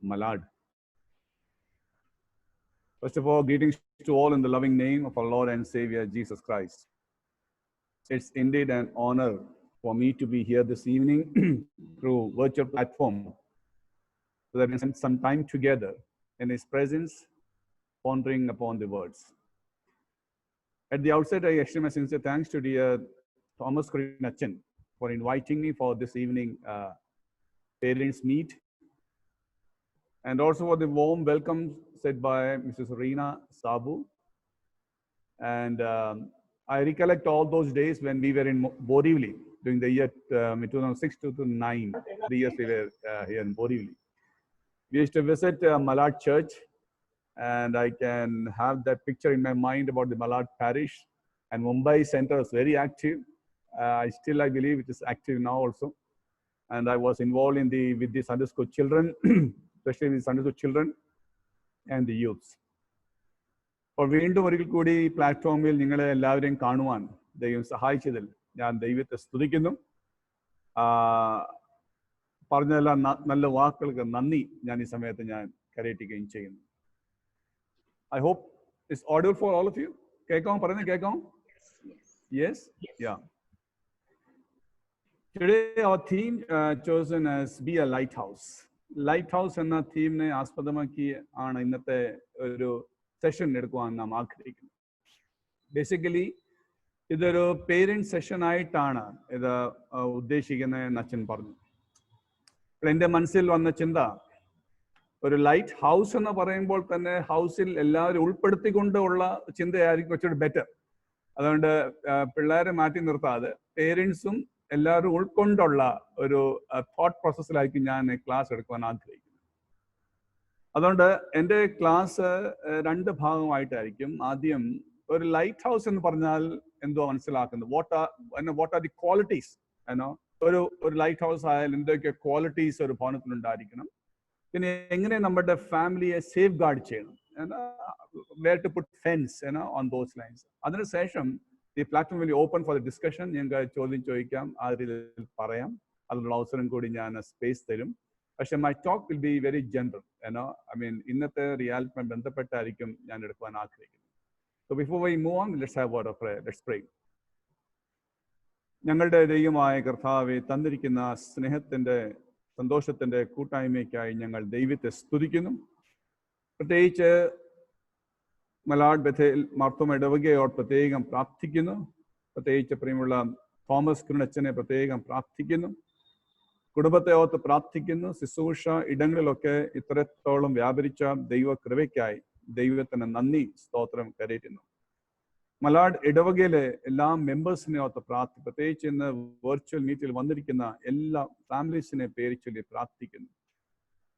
Malad. First of all, greetings to all in the loving name of our Lord and Savior, Jesus Christ. It's indeed an honor for me to be here this evening through virtual platform so that we can spend some time together in His presence, pondering upon the words. At the outset, I extend my sincere thanks to dear Thomas Kurinachan for inviting me for this evening parents meet, and also for the warm welcome said by Mrs. Reena Sabu. And I recollect all those days when we were in Borivali during the year 2006 to 2009, 3 years we were here in Borivali. We used to visit Malad Church, and I can have that picture in my mind about the Malad parish. And Mumbai Center is very active. I believe it is active now also. And I was involved in with the Sunday school children, especially with Sunday school children and the youths. For വീണ്ടും ഒരിക്കൽ കൂടി ഈ പ്ലാറ്റ്ഫോമിൽ നിങ്ങളെ എല്ലാവരെയും കാണുവാൻ ദൈവം സഹായിച്ചതിൽ ഞാൻ ദൈവത്തെ സ്തുതിക്കുന്നു. പറഞ്ഞതെല്ലാം നല്ല വാക്കുകൾക്ക് നന്ദി ഞാൻ ഈ സമയത്ത് ഞാൻ കരയറ്റുകയും ചെയ്യുന്നു. I hope it's audible for all of you. കേൾക്കാം, പറയുന്നത് കേൾക്കാം? Yes? Yeah. Today our theme chosen as Be a Lighthouse. Lighthouse എന്ന തീമിനെ ആസ്പദമാക്കി ആണ് ഇന്നത്തെ ഒരു സെഷൻ എടുക്കുവാൻ നാം ആഗ്രഹിക്കുന്നത്. ബേസിക്കലി ഇതൊരു പേരന്റ് സെഷൻ ആയിട്ടാണ് ഇത് ഉദ്ദേശിക്കുന്നത് അച്ഛൻ പറഞ്ഞു. എൻ്റെ മനസ്സിൽ വന്ന ചിന്ത, ഒരു ലൈറ്റ് ഹൗസ് എന്ന് പറയുമ്പോൾ തന്നെ ഹൗസിൽ എല്ലാവരും ഉൾപ്പെടുത്തിക്കൊണ്ടുള്ള ചിന്തയായിരിക്കും കുറച്ചുകൂടി ബെറ്റർ. അതുകൊണ്ട് പിള്ളേരെ മാറ്റി നിർത്താതെ പേരൻസും എല്ലാവരും ഉൾക്കൊണ്ടുള്ള ഒരു തോട്ട് പ്രോസസ്സിലായിരിക്കും ഞാൻ ക്ലാസ് എടുക്കുവാൻ ആഗ്രഹിക്കുന്നത്. അതുകൊണ്ട് എൻ്റെ ക്ലാസ് 2 ഭാഗമായിട്ടായിരിക്കും. ആദ്യം ഒരു ലൈറ്റ് ഹൗസ് എന്ന് പറഞ്ഞാൽ എന്തോ മനസ്സിലാക്കുന്നത്, വാട്ട് ആർ ദി ക്വാളിറ്റീസ്, ഒരു ലൈറ്റ് ഹൗസ് ആയാൽ എന്തൊക്കെ ക്വാളിറ്റീസ് ഒരു ഭവനത്തിലുണ്ടായിരിക്കണം, പിന്നെ എങ്ങനെ നമ്മുടെ ഫാമിലിയെ സേഫ് ഗാർഡ് ചെയ്യണം, where to put fence on those lines. അതിനുശേഷം the platform will be open for the discussion. ഞങ്ങൾക്ക് ചോദ്യം ചോദിക്കാം, ആ രീതിയിൽ പറയാം, അതിനുള്ള അവസരം കൂടി ഞാൻ സ്പേസ് തരും. പക്ഷെ my talk will be very general, ഇന്നത്തെ റിയാലിറ്റിയുമായി ബന്ധപ്പെട്ടായിരിക്കും ഞാൻ എടുക്കുവാൻ ആഗ്രഹിക്കുന്നത്. So before we move on, let's have a word of prayer. Let's pray. ഞങ്ങളുടെ ദൈവമായ കർത്താവെ, തന്നിരിക്കുന്ന സ്നേഹത്തിന്റെ സന്തോഷത്തിന്റെ കൂട്ടായ്മയ്ക്കായി ഞങ്ങൾ ദൈവത്തെ സ്തുതിക്കുന്നു. പ്രത്യേകിച്ച് മലാഡ് ബഥേൽ മാർത്തോമ ഇടവകയോട് പ്രത്യേകം പ്രാർത്ഥിക്കുന്നു. പ്രത്യേകിച്ച് പ്രിയമുള്ള തോമസ് കുരുണച്ചനെ പ്രത്യേകം പ്രാർത്ഥിക്കുന്നു. കുടുംബത്തെ ഓർത്ത് പ്രാർത്ഥിക്കുന്നു. ശുശ്രൂഷ ഇടങ്ങളിലൊക്കെ ഇത്രത്തോളം വ്യാപരിച്ച ദൈവകൃപയ്ക്കായി ദൈവത്തിന് നന്ദി സ്തോത്രം കരയറ്റുന്നു. മലാഡ് ഇടവകയിലെ എല്ലാ മെമ്പേഴ്സിനെ ഓർത്ത് പ്രത്യേകിച്ച് ഇന്ന് വെർച്വൽ മീറ്റിൽ വന്നിരിക്കുന്ന എല്ലാ ഫാമിലീസിനെ പേര് ചൊല്ലി പ്രാർത്ഥിക്കുന്നു.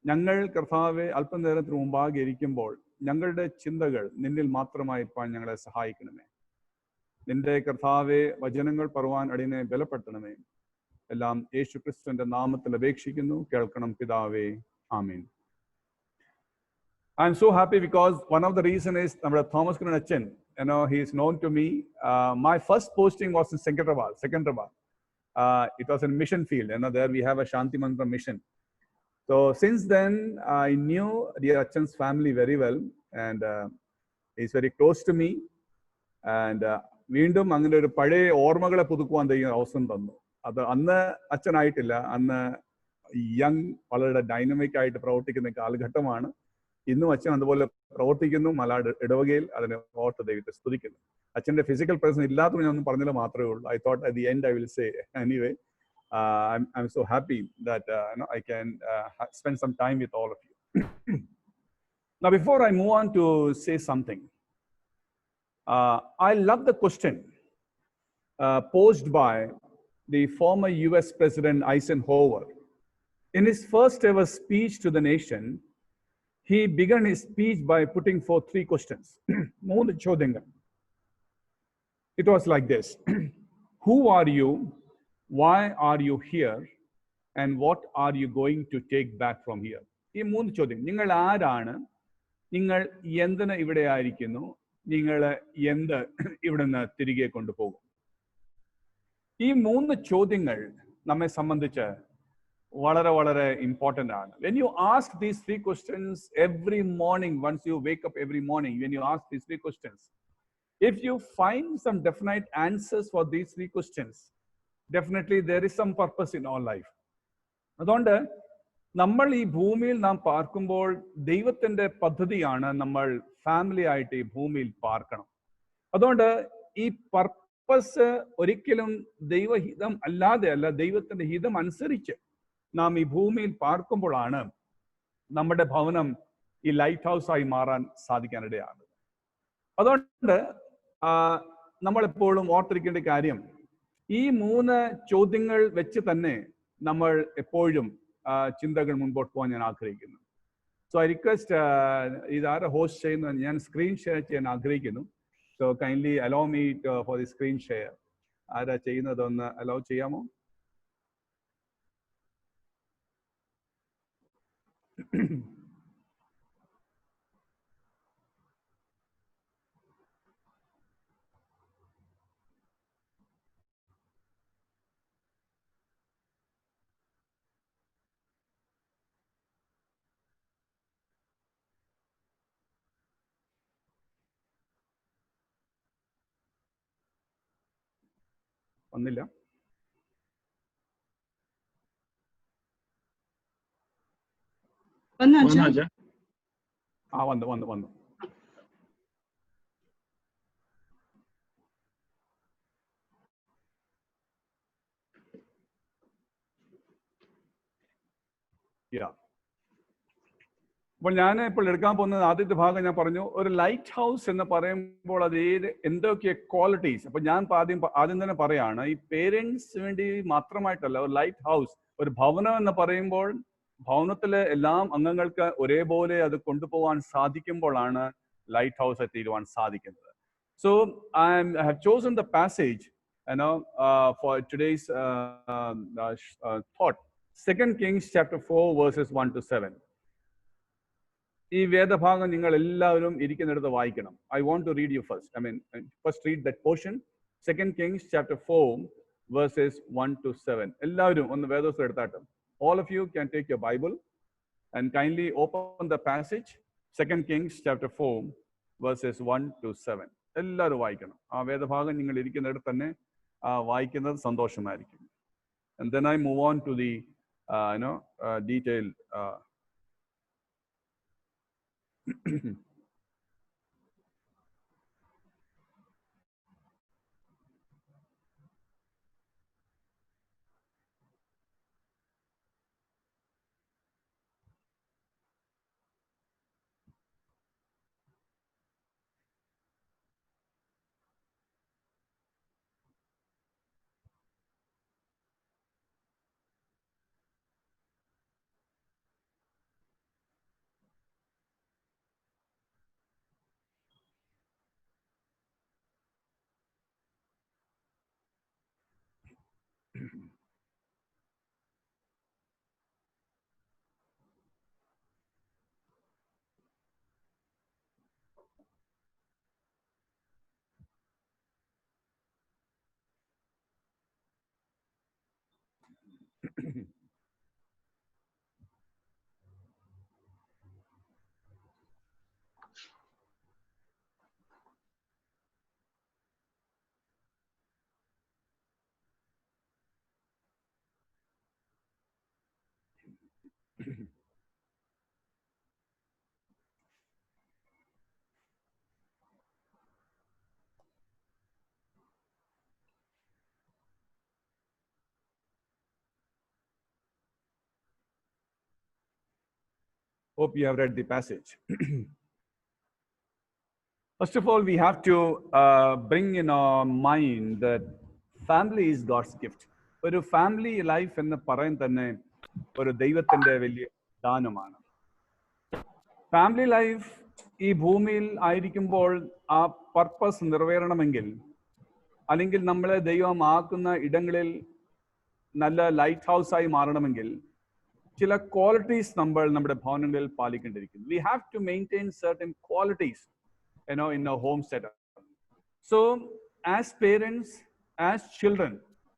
ഞങ്ങൾ കർത്താവെ അല്പനേരത്തിന് മുമ്പാകെ ഇരിക്കുമ്പോൾ ഞങ്ങളുടെ ചിന്തകൾ നിന്നിൽ മാത്രമായിരിക്കാൻ ഞങ്ങളെ സഹായിക്കണമേ. നിന്റെ കർത്താവെ വചനങ്ങൾ പറയുവാൻ അടിയനെ ബലപ്പെടുത്തണമേ. എല്ലാം യേശു ക്രിസ്തുവിന്റെ നാമത്തിൽ അപേക്ഷിക്കുന്നു, കേൾക്കണം പിതാവേ, ആമീൻ. I am so happy because one of the reasons is Thomas Kurinachan. He is known to me. My first posting was in Secunderabad. It was in mission field. There we have a Shanti Mantra mission. So since then, I knew dear Achan's family very well, and he's very close to me. And വീണ്ടും അങ്ങനെ ഒരു പഴയ ഓർമ്മകളെ പുതുക്കുവാൻ തയ്യാറ അവസരം തന്നു. അത് അന്ന് അച്ഛനായിട്ടില്ല, അന്ന് യങ് വളരെ ഡൈനമിക് ആയിട്ട് പ്രവർത്തിക്കുന്ന കാലഘട്ടമാണ്. ഇന്നും അച്ഛൻ അതുപോലെ പ്രവർത്തിക്കുന്നു മലാഡ് ഇടവകയിൽ. അതിനെ ഓർത്ത് ദൈവത്തെ സ്തുതിക്കുന്നു. അച്ഛൻ്റെ ഫിസിക്കൽ പ്രസൻസ് ഇല്ലാത്തത് ഞാൻ ഒന്നും പറഞ്ഞില്ല മാത്രമേ ഉള്ളൂ. I thought at the end I will say anyway. I'm so happy that I can spend some time with all of you. Now, before I move on to say something, I love the question posed by the former US President Eisenhower. In his first ever speech to the nation, he began his speech by putting forth 3 questions. It was like this: who are you? Why are you here? And what are you going to take back from here? ഈ 3 ചോദ്യം. നിങ്ങൾ ആരാണ്? നിങ്ങൾ എന്തിന് ഇവിടെ ആയിരിക്കുന്നു? നിങ്ങൾ എന്ത് ഇവിടെ നിന്ന് തിരികെ കൊണ്ടുപോകും? ഈ 3 ചോദ്യങ്ങൾ നമ്മെ സംബന്ധിച്ച് വളരെ വളരെ ഇമ്പോർട്ടൻ്റ് ആണ്. When you ask these three questions every morning, once you wake up every morning, when you ask these three questions, if you find some definite answers for these three questions, definitely there is some purpose in our life. അതുകൊണ്ട് നമ്മൾ ഈ ഭൂമിയിൽ നാം പാർക്കുമ്പോൾ ദൈവത്തിന്റെ പദ്ധതിയാണ് നമ്മൾ family ആയിട്ട് ഈ ഭൂമിയിൽ പാർക്കണം. അതുകൊണ്ട് ഈ പർപ്പസ് ഒരിക്കലും ദൈവഹിതം അല്ലാതെ അല്ല, ദൈവത്തിന്റെ ഹിതം അനുസരിച്ച് നാം ഈ ഭൂമിയിൽ പാർക്കുമ്പോഴാണ് നമ്മുടെ ഭവനം ഈ ലൈറ്റ് ഹൗസ് ആയി മാറാൻ സാധിക്കാനിടയാണ്. അതുകൊണ്ട് നമ്മളെപ്പോഴും ഓർത്തിരിക്കേണ്ട കാര്യം, ഈ 3 ചോദ്യങ്ങൾ വെച്ച് തന്നെ നമ്മൾ എപ്പോഴും ചിന്തകൾ മുൻപോട്ട് പോകാൻ ഞാൻ ആഗ്രഹിക്കുന്നു. സോ ഐ റിക്വസ്റ്റ്, ഇതാരെ ഹോസ്റ്റ് ചെയ്യുന്നത്, ഞാൻ സ്ക്രീൻ ഷെയർ ചെയ്യാൻ ആഗ്രഹിക്കുന്നു. So kindly hello me for the screen share. ആരാ ചെയ്യുന്നതൊന്ന് അലോ ചെയ്യാമോ? വന്നില്ല? വന്നു. അപ്പോൾ ഞാൻ ഇപ്പോൾ എടുക്കാൻ പോകുന്നത് ആദ്യത്തെ ഭാഗം ഞാൻ പറഞ്ഞു, ഒരു ലൈറ്റ് ഹൗസ് എന്ന് പറയുമ്പോൾ അത് എന്തൊക്കെ ക്വാളിറ്റീസ്. അപ്പൊ ഞാൻ ആദ്യം തന്നെ പറയാണ്, ഈ പേരൻസ് വേണ്ടി മാത്രമായിട്ടല്ല, ഒരു ലൈറ്റ് ഹൗസ്, ഒരു ഭവനം എന്ന് പറയുമ്പോൾ ഭവനത്തിലെ എല്ലാ അംഗങ്ങൾക്ക് ഒരേപോലെ അത് കൊണ്ടുപോകാൻ സാധിക്കുമ്പോഴാണ് ലൈറ്റ് ഹൗസ് എത്തിയിരുവാൻ സാധിക്കുന്നത്. So I have chosen the passage, for today's thought, 2 Kings chapter 4 verses 1 to 7. ഈ വേദഭാഗം നിങ്ങൾ എല്ലാവരും ഇരിക്കുന്നിടത്ത് വായിക്കണം. I want to read you first. First read that portion. 2 Kings chapter 4 verses 1 to 7. എല്ലാവരും ഒന്ന് വേദപുസ്തകം എടുത്താട്ടെ. All of you can take your Bible and kindly open the passage, 2 Kings chapter 4 verses 1 to 7. എല്ലാവരും വായിക്കണം. ആ വേദഭാഗം നിങ്ങൾ ഇരിക്കുന്നിടത്ത് തന്നെ വായിക്കുന്നത് സന്തോഷമായിരിക്കും. And then I move on to the detailed hope you have read the passage. First of all, we have to bring in our mind that family is God's gift. ഒരു ഫാമിലി ലൈഫ് എന്ന് പറയാൻ തന്നെ ഒരു ദൈവത്തിന്റെ വലിയ ദാനമാണ്. Family life ഈ ഭൂമിയിൽ ആയിരിക്കുമ്പോൾ ആ പർപ്പസ് നിറവേറണമെങ്കിൽ, അല്ലെങ്കിൽ നമ്മളെ ദൈവം ആക്കുന്ന ഇടങ്ങളിൽ നല്ല ലൈറ്റ് ഹൗസ് ആയി മാറണമെങ്കിൽ ചില ക്വാളിറ്റീസ് നമ്മൾ നമ്മുടെ ഭവനങ്ങളിൽ പാലിക്കേണ്ടിയിരിക്കുന്നു. We have to maintain certain qualities, in our home setup. So as parents, as children,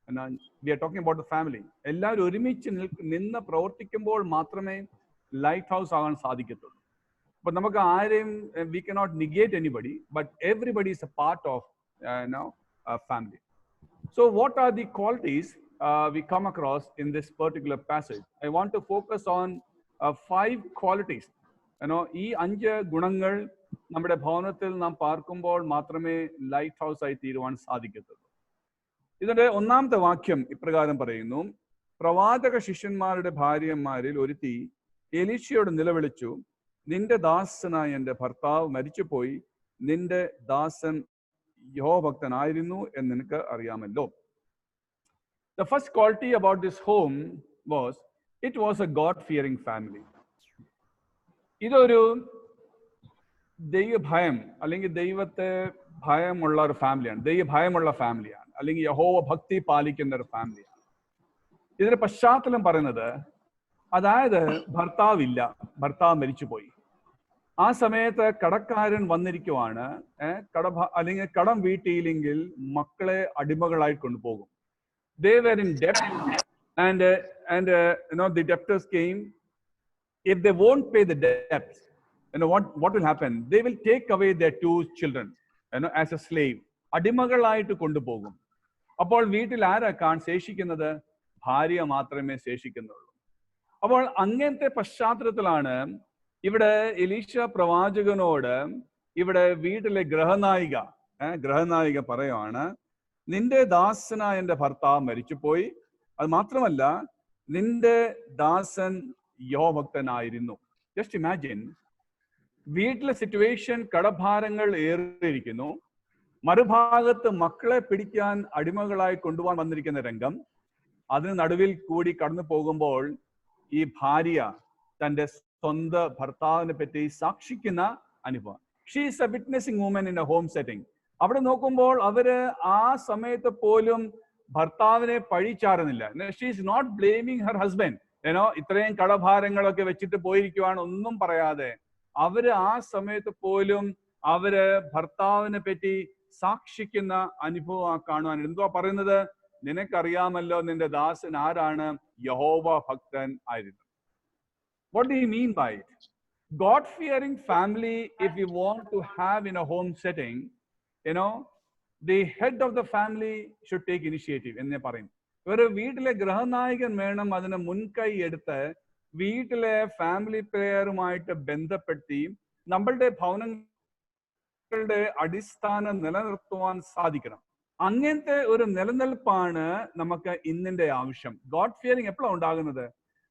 We are talking about the family. എല്ലാവരും ഒരുമിച്ച് നിന്ന് പ്രവർത്തിക്കുമ്പോൾ മാത്രമേ ലൈറ്റ് ഹൗസ് ആകാൻ സാധിക്കത്തുള്ളൂ. അപ്പൊ നമുക്ക് ആരെയും we cannot negate anybody, but everybody is a part of family. So what are the qualities we come across in this particular passage? I want to focus on 5 qualities. ഈ 5 ഗുണങ്ങൾ നമ്മുടെ ഭവനത്തിൽ നാം പാർക്കുമ്പോൾ മാത്രമേ ലൈറ്റ് ഹൗസ് ആയി തീരുവാൻ സാധിക്കത്തുള്ളൂ. ഇതിന്റെ ഒന്നാമത്തെ വാക്യം ഇപ്രകാരം പറയുന്നു: പ്രവാചക ശിഷ്യന്മാരുടെ ഭാര്യമാരിൽ ഒരുത്തി എലീശയോട് നിലവിളിച്ചു, നിന്റെ ദാസനായ എൻ്റെ ഭർത്താവ് മരിച്ചുപോയി, നിന്റെ ദാസൻ യഹോഭക്തനായിരുന്നു എന്ന് നിനക്ക് അറിയാമല്ലോ. The first quality about this home was it was a God-fearing family. ഇതൊരു ദൈവഭയം അല്ലെങ്കിൽ ദൈവത്തെ ഭയമുള്ള ഒരു ഫാമിലിയാണ്, ദൈവഭയമുള്ള ഫാമിലിയാണ്, അല്ലെങ്കിൽ യഹോവ ഭക്തി പാലിക്കുന്ന ഒരു ഫാമിലിയാണ്. ഇതിന്റെ പശ്ചാത്തലം പറയുന്നത്, അതായത് ഭർത്താവില്ല, ഭർത്താവ് മരിച്ചുപോയി. ആ സമയത്ത് കടക്കാരൻ വന്നിരിക്കുവാണ്. അല്ലെങ്കിൽ കടം വീട്ടിയില്ലെങ്കിൽ മക്കളെ അടിമകളായി കൊണ്ടുപോകും. They were in debt, and the debtors came. If they won't pay the debt, what will happen? They will take away their 2 children, as a slave. അടിമകളായിട്ട് കൊണ്ടുപോകും. അപ്പോൾ വീട്ടിൽ ആരാക്കാൻ ശേഷിക്കുന്നത്? ഭാര്യ മാത്രമേ ശേഷിക്കുന്നുള്ളൂ. അപ്പോൾ അങ്ങനത്തെ പശ്ചാത്തലത്തിലാണ് ഇവിടെ എലീശ പ്രവാചകനോട് ഇവിടെ വീട്ടിലെ ഗ്രഹനായിക പറയുവാണ്, നിന്റെ ദാസനായ എൻ്റെ ഭർത്താവ് മരിച്ചുപോയി, അത് മാത്രമല്ല നിന്റെ ദാസൻ യഹോഭക്തനായിരുന്നു. ജസ്റ്റ് ഇമാജിൻ, വീട്ടിലെ സിറ്റുവേഷൻ, കടഭാരങ്ങൾ ഏറിയിരിക്കുന്നു, മറുഭാഗത്ത് മക്കളെ പിടിക്കാൻ അടിമകളായി കൊണ്ടുപോകാൻ വന്നിരിക്കുന്ന രംഗം. അതിന് നടുവിൽ കൂടി കടന്നു പോകുമ്പോൾ ഈ ഭാര്യ തൻ്റെ സ്വന്തം ഭർത്താവിനെ പറ്റി സാക്ഷിക്കുന്ന അനുഭവം. She is a witnessing woman in a home setting. അവിടെ നോക്കുമ്പോൾ അവര് ആ സമയത്ത് പോലും ഭർത്താവിനെ പഴിച്ചാറുന്നില്ല. She is not blaming her husband. ഇത്രയും കടഭാരങ്ങളൊക്കെ വെച്ചിട്ട് പോയിരിക്കുവാണ്, ഒന്നും പറയാതെ അവര് ആ സമയത്ത് പോലും അവര് ഭർത്താവിനെ പറ്റി സാക്ഷിക്കുന്ന അനുഭവം കാണുവാൻ. എന്തുവാ പറയുന്നത്? നിനക്കറിയാമല്ലോ നിന്റെ ദാസൻ ആരാണ്? യഹോവ ഭക്തൻ ആയിരുന്നു. What do you mean by it? God-fearing family, if you want to have in a home setting, the head of the family should take initiative എന്ന് പറയും. ഒരു വീട്ടിലെ ഗ്രഹനായകൻ വേണം അതിന് മുൻകൈ എടുത്ത് വീട്ടിലെ ഫാമിലി പ്രെയറുമായിട്ട് ബന്ധപ്പെടുത്തി നമ്മളുടെ ഭവനങ്ങളുടെ അടിസ്ഥാനം നിലനിർത്തുവാൻ സാധിക്കണം. അങ്ങനത്തെ ഒരു നിലനിൽപ്പാണ് നമുക്ക് ഇന്നിന്റെ ആവശ്യം. ഗോഡ് ഫിയറിംഗ് എപ്പോഴാണ് ഉണ്ടാകുന്നത്?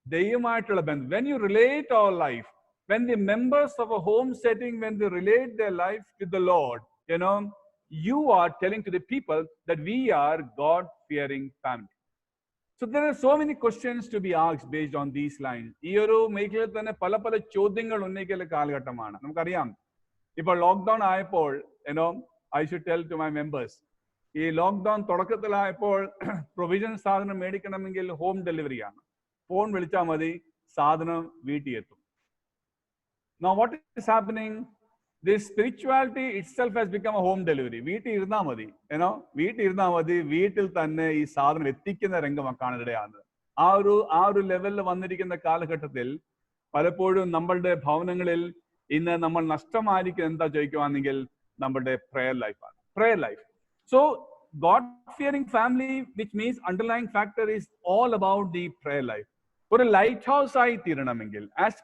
ദൈവമായിട്ടുള്ള ബന്ധം. When you relate our life, when the members of a home setting, when they relate their life to the Lord, you are telling to the people that we are God-fearing family. So there are so many questions to be asked based on these lines. ഈ ഒരു മേഖലയിൽ തന്നെ പല ചോദ്യങ്ങൾ ഉന്നയിക്കുന്ന കാലഘട്ടമാണ്. നമുക്കറിയാം, ഇപ്പോൾ ലോക്ക്ഡൌൺ ആയപ്പോൾ I should tell to my members, ഈ ലോക്ക്ഡൌൺ തുടക്കത്തിലായപ്പോൾ പ്രൊവിഷൻ സാധനം മേടിക്കണമെങ്കിൽ ഹോം ഡെലിവറിയാണ്. ഫോൺ വിളിച്ചാൽ മതി, സാധനം വീട്ടിൽ എത്തും. Now what is happening? This spirituality itself has become a home delivery. വീട്ടിൽ ഇരുന്നാൽ മതി, വീട്ടിൽ തന്നെ ഈ സാധനം എത്തിക്കുന്ന രംഗമാണ് കാണാനിടയാകുന്നത്. ആ ഒരു ലെവലിൽ വന്നിരിക്കുന്ന കാലഘട്ടത്തിൽ പലപ്പോഴും നമ്മളുടെ ഭവനങ്ങളിൽ ഇന്ന് നമ്മൾ നഷ്ടമായിരിക്കും എന്താ ചോദിക്കുവാണെങ്കിൽ നമ്മളുടെ prayer ലൈഫാണ്. prayer life. So God-fearing family, which means underlying factor is all about the prayer life. ഒരു ലൈറ്റ് ഹൗസ് ആയി തീരണമെങ്കിൽ as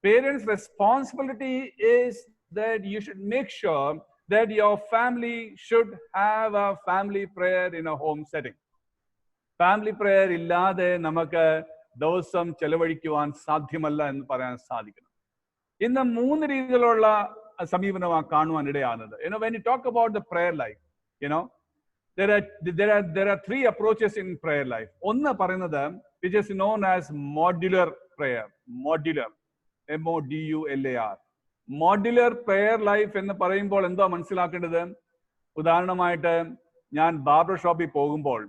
parents responsibility is that you should make sure that your family should have a family prayer in a home setting. Family prayer ഇല്ലാതെ നമുക്ക് ദിവസം ചെലവഴിക്കുവാൻ സാധ്യമല്ല എന്ന് പറയാൻ സാധിക്കണം. ഇന്ന് 3 രീതിയിലുള്ള സമീപനമാണ് കാണുവാൻ ഇടയാകുന്നത്. When you talk about the prayer life, there are 3 approaches in prayer life. ഒന്ന് പറയുന്നത് which is known as modular prayer. modular MODULAR. Modular prayer life എന്ന് പറയുമ്പോൾ എന്താ മനസ്സിലാക്കേണ്ടത്? ഉദാഹരണമായിട്ട് ഞാൻ ബാർബർ ഷോപ്പിൽ പോകുമ്പോൾ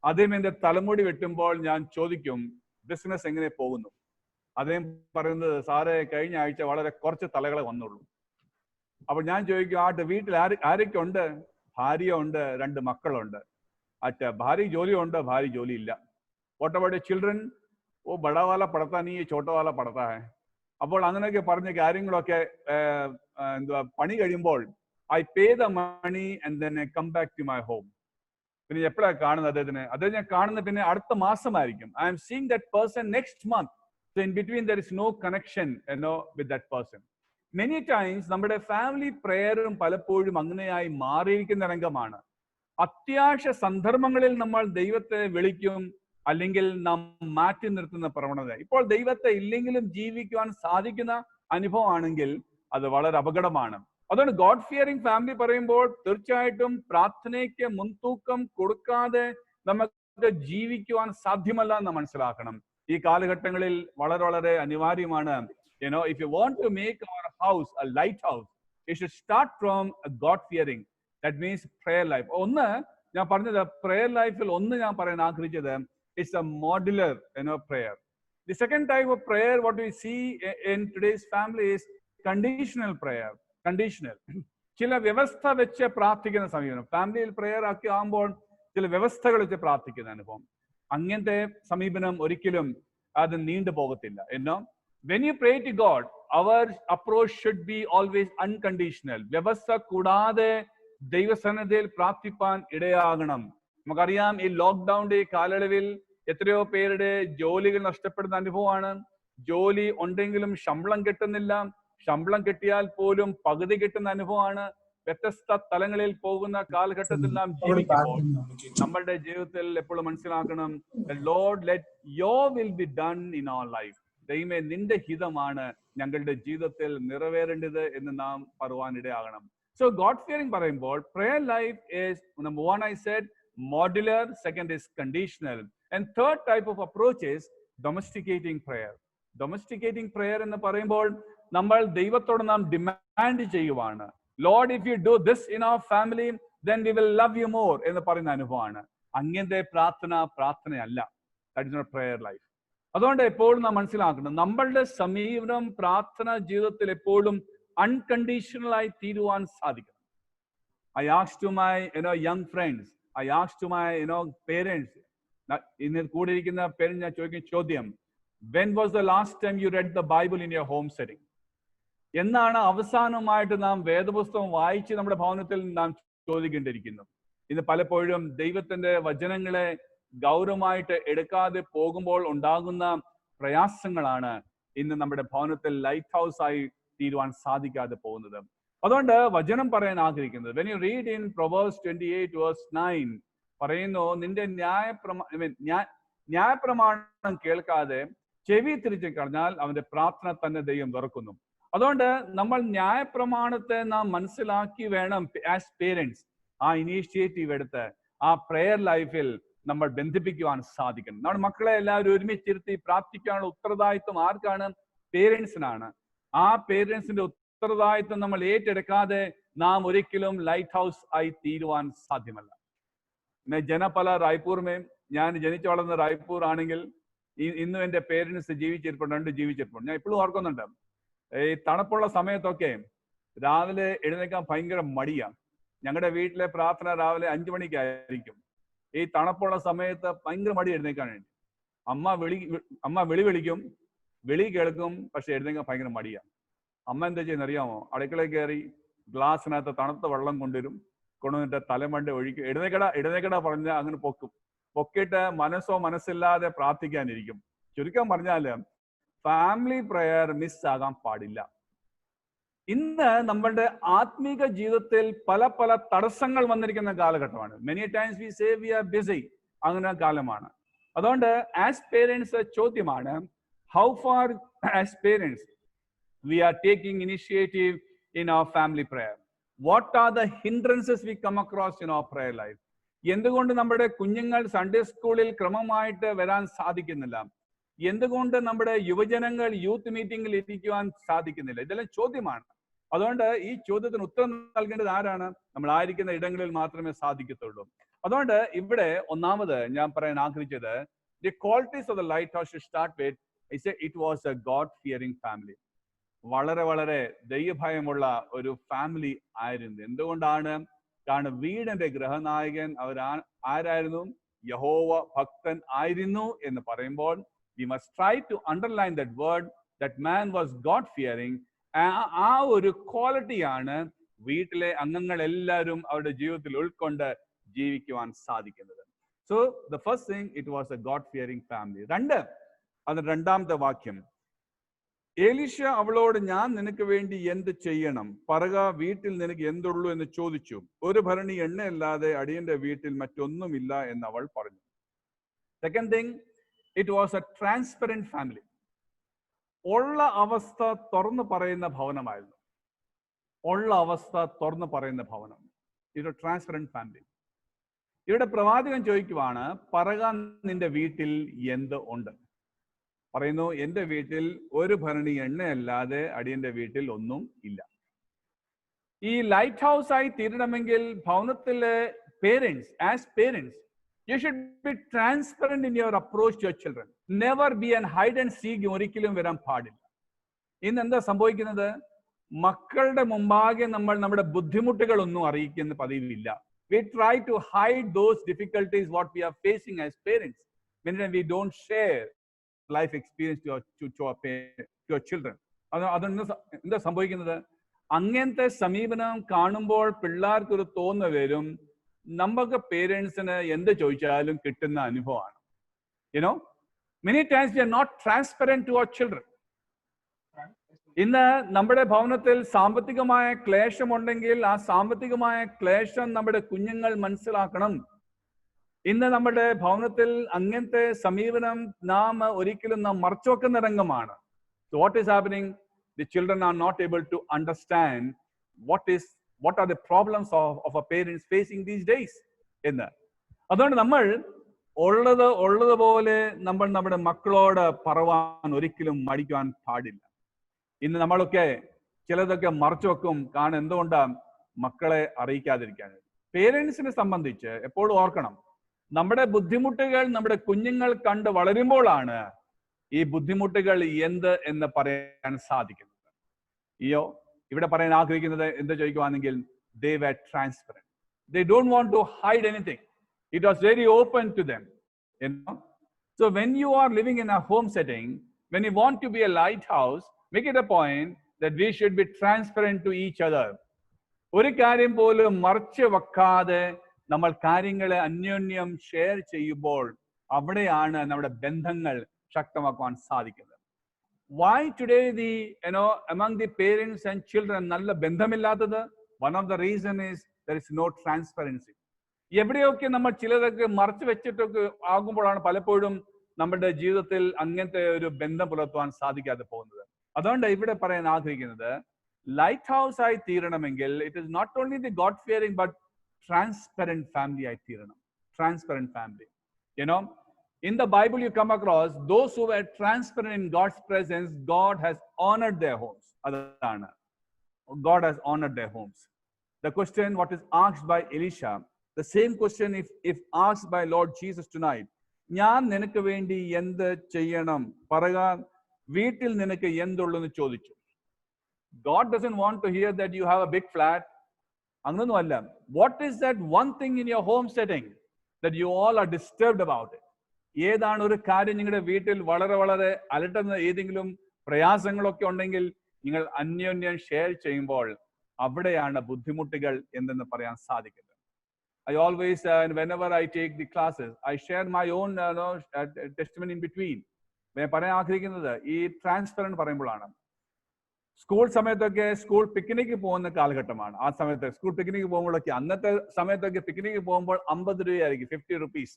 അദ്ദേഹം എൻ്റെ തലമുടി വെട്ടുമ്പോൾ ഞാൻ ചോദിക്കും, ബിസിനസ് എങ്ങനെ പോകുന്നു? അദ്ദേഹം പറയുന്നത്, സാറേ കഴിഞ്ഞ ആഴ്ച വളരെ കുറച്ച് തലകളെ വന്നുള്ളൂ. അപ്പോൾ ഞാൻ ചോദിക്കും, വീട്ടിൽ ആരൊക്കെ ഉണ്ട്? ഭാര്യ ഉണ്ട്, 2 മക്കളുണ്ട്. at bhari joli onda, bhari joli illa. What about your children? Oh, bada wala padta nahi hai, chota wala padta hai. അപ്പോൾ അങ്ങനെയൊക്കെ പറഞ്ഞ കാര്യങ്ങളൊക്കെ എന്തുവാ പണി കഴിയുമ്പോൾ I pay the money and then I come back to my home. പിന്നെ എപ്പോഴാണ് കാണുന്നത് അദ്ദേഹം ഞാൻ കാണുന്നത് പിന്നെ അടുത്ത മാസമായിരിക്കും. I am seeing that person next month. So in between there is no connection, with that person. Many times നമ്മുടെ family പ്രേയറും പലപ്പോഴും അങ്ങനെയായി മാറിയിരിക്കുന്ന രംഗമാണ്. അത്യാവശ്യ സന്ദർഭങ്ങളിൽ നമ്മൾ ദൈവത്തെ വിളിക്കും, അല്ലെങ്കിൽ നാം മാറ്റി നിർത്തുന്ന പ്രവണത. ഇപ്പോൾ ദൈവത്തെ ഇല്ലെങ്കിലും ജീവിക്കുവാൻ സാധിക്കുന്ന അനുഭവമാണെങ്കിൽ അത് വളരെ അപകടമാണ്. അതുകൊണ്ട് ഗോഡ് ഫിയറിംഗ് ഫാമിലി പറയുമ്പോൾ തീർച്ചയായിട്ടും പ്രാർത്ഥനയ്ക്ക് മുൻതൂക്കം കൊടുക്കാതെ നമുക്ക് ജീവിക്കുവാൻ സാധ്യമല്ല എന്ന് മനസ്സിലാക്കണം. ഈ കാലഘട്ടങ്ങളിൽ വളരെ വളരെ അനിവാര്യമാണ്. If you want to make our house a lighthouse, you should start from a God fearing. That means prayer life. ഒന്ന് ഞാൻ പറഞ്ഞത് prayer lifeൽ ഒന്ന് ഞാൻ പറയാൻ ആഗ്രഹിച്ചത് it's a modular prayer. The second type of prayer what we see in today's family is conditional prayer. Conditional. ചില വ്യവസ്ഥ വെച്ച് പ്രാർത്ഥിക്കുന്ന സമീപനം. ഫാമിലിയിൽ പ്രേയർ ആക്കി ആകുമ്പോൾ ചില വ്യവസ്ഥകൾ വെച്ച് പ്രാർത്ഥിക്കുന്ന അനുഭവം. അങ്ങനത്തെ സമീപനം ഒരിക്കലും അത് നീണ്ടു പോകത്തില്ല. When you pray to God, our approach should be always unconditional. വ്യവസ്ഥ കൂടാതെ ദൈവസന്നിധിയിൽ പ്രാർത്ഥിപ്പാൻ ഇടയാകണം. നമുക്കറിയാം ഈ ലോക്ക്ഡൌണിന്റെ കാലയളവിൽ എത്രയോ പേരുടെ ജോലികൾ നഷ്ടപ്പെടുന്ന അനുഭവമാണ്. ജോലി ഉണ്ടെങ്കിലും ശമ്പളം കിട്ടുന്നില്ല, ശമ്പളം കിട്ടിയാൽ പോലും പകുതി കിട്ടുന്ന അനുഭവമാണ്. വ്യത്യസ്ത തലങ്ങളിൽ പോകുന്ന കാലഘട്ടത്തിൽ നാം ജീവിക്കുമ്പോൾ നമ്മളുടെ ജീവിതത്തിൽ എപ്പോഴും മനസ്സിലാക്കണം, Lord, let your will be done in our life. ദൈവമേ, നിന്റെ ഹിതമാണ് ഞങ്ങളുടെ ജീവിതത്തിൽ നിറവേറേണ്ടത് എന്ന് നാം പറയുവാനിടയാകണം. So God fearing പറയുമ്പോൾ prayer life is, number one I said, modular. Second is conditional. And third type of approach is domesticating prayer. Domesticating prayer എന്ന് പറയുമ്പോൾ നമ്മൾ ദൈവത്തോട് നാം ഡിമാൻഡ് ചെയ്യുവാണ്. Lord, if you do this in our family, then we will love you more എന്ന് പറയുന്ന അനുഭവമാണ്. അങ്ങനത്തെ പ്രാർത്ഥനയല്ല. That is not prayer life. അതുകൊണ്ട് എപ്പോഴും നാം മനസ്സിലാക്കണം, നമ്മളുടെ സമീപനം പ്രാർത്ഥന ജീവിതത്തിൽ എപ്പോഴും അൺകണ്ടീഷണൽ ആയി തീരുവാൻ സാധിക്കണം. I asked to my young friends, I asked to my parents, ഇന്ന് കൂടിയിരിക്കുന്ന പേരൻസ് ഞാൻ ചോദിക്കുന്ന ചോദ്യം, when was the last time you read the Bible in your home setting? എന്നാണ് അവസാനമായിട്ട് നാം വേദപുസ്തകം വായിച്ച് നമ്മുടെ ഭവനത്തിൽ നാം ചോദിക്കേണ്ടിയിരിക്കുന്നു. ഇന്ന് പലപ്പോഴും ദൈവത്തിന്റെ വചനങ്ങളെ ഗൗരവമായിട്ട് എടുക്കാതെ പോകുമ്പോൾ ഉണ്ടാകുന്ന പ്രയാസങ്ങളാണ് ഇന്ന് നമ്മുടെ ഭവനത്തിൽ ലൈറ്റ് ഹൗസ് ആയി തീരുവാൻ സാധിക്കാതെ പോകുന്നത്. അതുകൊണ്ട് വചനം പറയാൻ ആഗ്രഹിക്കുന്നത്, when you read in Proverbs 28 verse 9 പറയുന്നു, നിന്റെ ന്യായപ്രമാണം കേൾക്കാതെ ചെവി തിരിച്ചു കളഞ്ഞാൽ അവന്റെ പ്രാർത്ഥന തന്നെ ദൈവം വെറുക്കുന്നു. അതുകൊണ്ട് നമ്മൾ ന്യായപ്രമാണത്തെ നാം മനസ്സിലാക്കി വേണം ആസ് പേരൻസ് ആ ഇനീഷ്യേറ്റീവ് എടുത്ത് ആ പ്രെയർ ലൈഫിൽ നമ്മൾ ബന്ധിപ്പിക്കുവാൻ സാധിക്കണം. നമ്മുടെ മക്കളെ എല്ലാവരും ഒരുമിച്ചിരുത്തി പ്രാർത്ഥിക്കാനുള്ള ഉത്തരവാദിത്വം ആർക്കാണ്? പേരൻസിനാണ്. ആ പേരൻസിന്റെ ഉത്തരവാദിത്വം നമ്മൾ ഏറ്റെടുക്കാതെ നാം ഒരിക്കലും ലൈറ്റ് ഹൗസ് ആയി തീരുവാൻ സാധ്യമല്ല. ജനപല റായ്പൂർ ഞാൻ ജനിച്ചു വളർന്ന റായ്പൂർ ആണെങ്കിൽ ഇന്നും എൻ്റെ പേരൻസ് ജീവിച്ചിരിപ്പുണ്ട്, ജീവിച്ചിരിപ്പുണ്ട്. ഞാൻ ഇപ്പോഴും ഓർക്കുന്നുണ്ട്, ഈ തണുപ്പുള്ള സമയത്തൊക്കെ രാവിലെ എഴുന്നേക്കാൻ ഭയങ്കര മടിയാണ്. ഞങ്ങളുടെ വീട്ടിലെ പ്രാർത്ഥന രാവിലെ 5 മണിക്കായിരിക്കും. ഈ തണുപ്പുള്ള സമയത്ത് ഭയങ്കര മടി എഴുന്നേക്കാൻ വേണ്ടി. അമ്മ വിളിക്കും, വിളി കേൾക്കും, പക്ഷെ എഴുന്നേക്കാൻ ഭയങ്കര മടിയാണ്. അമ്മ എന്താ ചെയ്യുന്ന അറിയാമോ? അടുക്കളയിൽ കയറി ഗ്ലാസ്സിനകത്ത് തണുത്ത വെള്ളം കൊണ്ടുവന്നിട്ട് തലമണ്ട ഒഴിക്കും. എഴുന്നേക്കട പറഞ്ഞാൽ അങ്ങനെ പൊക്കിയിട്ട് മനസ്സില്ലാതെ പ്രാർത്ഥിക്കാനിരിക്കും. ചുരുക്കം പറഞ്ഞാല് ഫാമിലി പ്രയർ മിസ്സാകാൻ പാടില്ല. ഇന്ന് നമ്മളുടെ ആത്മീക ജീവിതത്തിൽ പല തടസ്സങ്ങൾ വന്നിരിക്കുന്ന കാലഘട്ടമാണ്. Many times we say we are busy, അങ്ങനെ കാലമാണ്. അതുകൊണ്ട് ആസ് പേരൻസ് ചോദ്യമാണ്, how far as parents we are taking initiative in our family prayer? What are the hindrances we come across in our prayer life? എന്തുകൊണ്ട് നമ്മുടെ കുഞ്ഞുങ്ങൾ Sunday സ്കൂളിൽ ക്രമമായിട്ട് വരാൻ സാധിക്കുന്നില്ല? എന്തുകൊണ്ട് നമ്മുടെ യുവജനങ്ങൾ യൂത്ത് മീറ്റിംഗിൽ ഇരിക്കുവാൻ സാധിക്കുന്നില്ല? ഇതെല്ലാം ചോദ്യമാണ്. അതുകൊണ്ട് ഈ ചോദ്യത്തിന് ഉത്തരം നൽകേണ്ടത് ആരാണ്? നമ്മൾ ആയിരിക്കുന്ന ഇടങ്ങളിൽ മാത്രമേ സാധിക്കത്തുള്ളൂ. അതുകൊണ്ട് ഇവിടെ ഒന്നാമത് ഞാൻ പറയാൻ ആഗ്രഹിച്ചത്, the qualities of the light house should start with it was A God fearing family. വളരെ വളരെ ദൈവഭയമുള്ള ഒരു ഫാമിലി ആയിരുന്നു. എന്തുകൊണ്ടാണ്? കാരണം വീടിന്റെ ഗൃഹനായകൻ ആരായിരുന്നു? യഹോവ ഭക്തൻ ആയിരുന്നു എന്ന് പറയുമ്പോൾ we must try to underline that word, that man was God fearing. ആ ഒരു ക്വാളിറ്റിയാണ് വീട്ടിലെ അംഗങ്ങൾ എല്ലാവരും അവരുടെ ജീവിതത്തിൽ ഉൾക്കൊണ്ട് ജീവിക്കുവാൻ സാധിക്കുന്നത്. So the first thing, it was A God fearing family. അത് രണ്ടാമത്തെ വാക്യം, എലീശ അവളോട്, ഞാൻ നിനക്ക് വേണ്ടി എന്ത് ചെയ്യണം? പറക, വീട്ടിൽ നിനക്ക് എന്തുള്ളൂ എന്ന് ചോദിച്ചു. ഒരു ഭരണി എണ്ണയല്ലാതെ അടിയന്റെ വീട്ടിൽ മറ്റൊന്നുമില്ല എന്ന് അവൾ പറഞ്ഞു. Second thing, it was A transparent family. ഉള്ള അവസ്ഥ തുറന്നു പറയുന്ന ഭവനമായിരുന്നു. ഉള്ള അവസ്ഥ തുറന്നു പറയുന്ന ഭവനം. ഇതൊരു ട്രാൻസ്പെറന്റ് ഫാമിലി. ഇവിടെ പ്രവാചകൻ ചോദിക്കുവാണ്, പറക നിന്റെ വീട്ടിൽ എന്ത് ഉണ്ട്? പറയുന്നു, എൻ്റെ വീട്ടിൽ ഒരു ഭരണി എണ്ണയല്ലാതെ അടിയന്റെ വീട്ടിൽ ഒന്നും ഇല്ല. ഈ ലൈറ്റ് ഹൗസ് ആയി തീരണമെങ്കിൽ ഭവനത്തിലെ parents, as parents, you should be transparent in your approach to your children. Never be an hide and seek. ഒരിക്കലും വരാൻ പാടില്ല. ഇന്ന് എന്താ സംഭവിക്കുന്നത്? മക്കളുടെ മുമ്പാകെ നമ്മൾ നമ്മുടെ ബുദ്ധിമുട്ടുകളൊന്നും അറിയിക്കുന്ന പതിവില്ല. We try to hide those difficulties what we are facing as parents. When we don't share life experience to our children. അതൊന്നും എന്താ സംഭവിക്കുന്നത്? അങ്ങനത്തെ സമീപനം കാണുമ്പോൾ പിള്ളേർക്കൊരു തോന്നൽ വരും, നമുക്ക് പേരൻസിന് എന്ത് ചോദിച്ചാലും കിട്ടുന്ന അനുഭവമാണ്. You know, many times we are not transparent to our children. ഇന്ന് നമ്മുടെ ഭവനത്തിൽ സാമ്പത്തികമായ ക്ലേശമുണ്ടെങ്കിൽ ആ സാമ്പത്തികമായ ക്ലേശം നമ്മുടെ കുഞ്ഞുങ്ങൾ മനസ്സിലാക്കണം. ഇന്ന് നമ്മുടെ ഭവനത്തിൽ അങ്ങനത്തെ സമീപനം ഒരിക്കലും നാം മറച്ചുവെക്കുന്ന രംഗമാണ്. So what is happening? The children are not able to understand what are the problems of our parents facing these days. അതുകൊണ്ട് നമ്മൾ ഉള്ളതുപോലെ നമ്മൾ നമ്മുടെ മക്കളോട് പറവാൻ ഒരിക്കലും മടിക്കുവാൻ പാടില്ല. ഇന്ന് നമ്മളൊക്കെ ചിലതൊക്കെ മറച്ചു വെക്കും. കാരണം എന്തുകൊണ്ടാണ്? മക്കളെ അറിയിക്കാതിരിക്കാൻ. പേരൻസിനെ സംബന്ധിച്ച് എപ്പോഴും ഓർക്കണം, നമ്മുടെ ബുദ്ധിമുട്ടുകൾ നമ്മുടെ കുഞ്ഞുങ്ങൾ കണ്ട് വളരുമ്പോഴാണ് ഈ ബുദ്ധിമുട്ടുകൾ എന്ന് പറയാൻ സാധിക്കുന്നത്. ഇവിടെ പറയാൻ ആഗ്രഹിക്കുന്നത് എന്താ ചോദിക്കുവാണെങ്കിൽ, they were transparent. They don't want to hide anything. It was very open to them. So when you are living in a home setting, when you want to be a lighthouse, make it a point that we should be transparent to each other. ഒരു കാര്യം പോലും മറച്ചു വെക്കാതെ നമ്മൾ കാര്യങ്ങളെ അന്യോന്യം share ചെയ്യുമ്പോൾ അവിടെയാണ് നമ്മുടെ ബന്ധങ്ങൾ ശക്തമാക്കുവാൻ സാധിക്കുന്നത്. Why today among the parents and children നല്ല ബന്ധമില്ലാത്തത്? One of the reason is there is no transparency. എവിടെയൊക്കെ നമ്മൾ ചിലതൊക്കെ മറച്ചു വെച്ചിട്ടൊക്കെ ആകുമ്പോഴാണ് പലപ്പോഴും നമ്മുടെ ജീവിതത്തിൽ അങ്ങനത്തെ ഒരു ബന്ധം പുലർത്തുവാൻ സാധിക്കാതെ പോകുന്നത്. അതുകൊണ്ട് ഇവിടെ പറയാൻ ആഗ്രഹിക്കുന്നത്, ലൈറ്റ് ഹൗസ് ആയി തീരണമെങ്കിൽ it is not only the God fearing but transparent family ആയി തീരണം. Transparent family. In the Bible you come across those who were transparent in God's presence, God has honored their homes. Adana. God has honored their homes. The question what is asked by Elisha, the same question if asked by Lord Jesus tonight. ഞാൻ നിനക്ക് വേണ്ടി എന്ത് ചെയ്യണം? പറക, വീട്ടിൽ നിനക്ക് എന്തുള്ളൂ എന്ന് ചോദിച്ചു. God doesn't want to hear that you have a big flat. അങ്ങനൊന്നുമല്ല. What is that one thing in your home setting that you all are disturbed about it? ഏതാണ് ഒരു കാര്യം നിങ്ങളുടെ വീട്ടിൽ വളരെ വളരെ അലട്ടുന്ന ഏതെങ്കിലും പ്രയാസങ്ങളൊക്കെ ഉണ്ടെങ്കിൽ നിങ്ങൾ അന്യോന്യം ഷെയർ ചെയ്യുമ്പോൾ അവിടെയാണ് ബുദ്ധിമുട്ടുകൾ എന്തെന്ന് പറയാൻ സാധിക്കുന്നത്. I always, whenever I take the classes, I share my own testimony in between. ഞാൻ പറയാൻ ആഗ്രഹിക്കുന്നത് ഈ ട്രാൻസ്പെറന്റ് പറയുമ്പോഴാണ്. സ്കൂൾ സമയത്തൊക്കെ സ്കൂൾ പിക്നിക്ക് പോകുന്ന കാലഘട്ടമാണ്. ആ സമയത്ത് സ്കൂൾ പിക്നിക്ക് പോകുമ്പോഴൊക്കെ അന്നത്തെ സമയത്തൊക്കെ പിക്നിക്ക് പോകുമ്പോൾ 50 രൂപയായിരിക്കും, 50 rupees.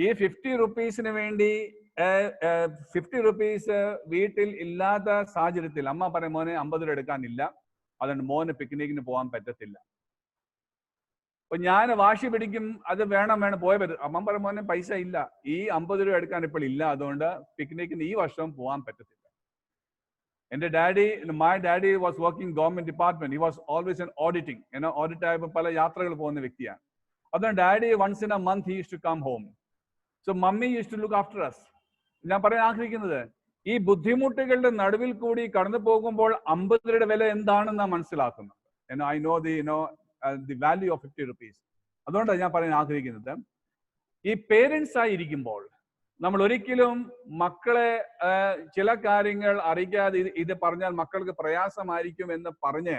ഈ 50 rupeesന് വേണ്ടി 50 rupees വീട്ടിൽ ഇല്ലാത്ത സാഹചര്യത്തിൽ അമ്മ പറയും, മോനെ 50 രൂപ എടുക്കാനില്ല, അതുകൊണ്ട് മോന് പിക്നിക്കിന് പോകാൻ പറ്റത്തില്ല. അപ്പൊ ഞാൻ വാശി പിടിക്കും, അത് വേണം പോയ പറ്റും. അമ്മ പറയും, മോനെ പൈസ ഇല്ല, ഈ 50 രൂപ എടുക്കാൻ ഇപ്പോൾ ഇല്ല, അതുകൊണ്ട് പിക്നിക്കിന് ഈ വർഷം പോകാൻ പറ്റത്തില്ല. എൻ്റെ my daddy was working government department. He was always in auditing. Audit ആയപ്പോൾ പല യാത്രകൾ പോകുന്ന വ്യക്തിയാണ്. അതുകൊണ്ട് daddy once in a month he used to come home. So mummy used to look after us. ഞാൻ പറയാൻ ആഗ്രഹിക്കുന്നത്, ഈ ബുദ്ധിമുട്ടുകളുടെ നടുവിൽ കൂടി കടന്നു പോകുമ്പോൾ 50 രൂപയുടെ വില എന്താണെന്ന് മനസ്സിലാക്കുന്നത്. I know the value of 50 rupees. അതുകൊണ്ടാണ് ഞാൻ പറയാൻ ആഗ്രഹിക്കുന്നത്, ഈ പേരൻസ് ആയിരിക്കുമ്പോൾ നമ്മൾ ഒരിക്കലും മക്കളെ ചില കാര്യങ്ങൾ അറിയിക്കാതെ ഇത് പറഞ്ഞാൽ മക്കൾക്ക് പ്രയാസമായിരിക്കും എന്ന് പറഞ്ഞ്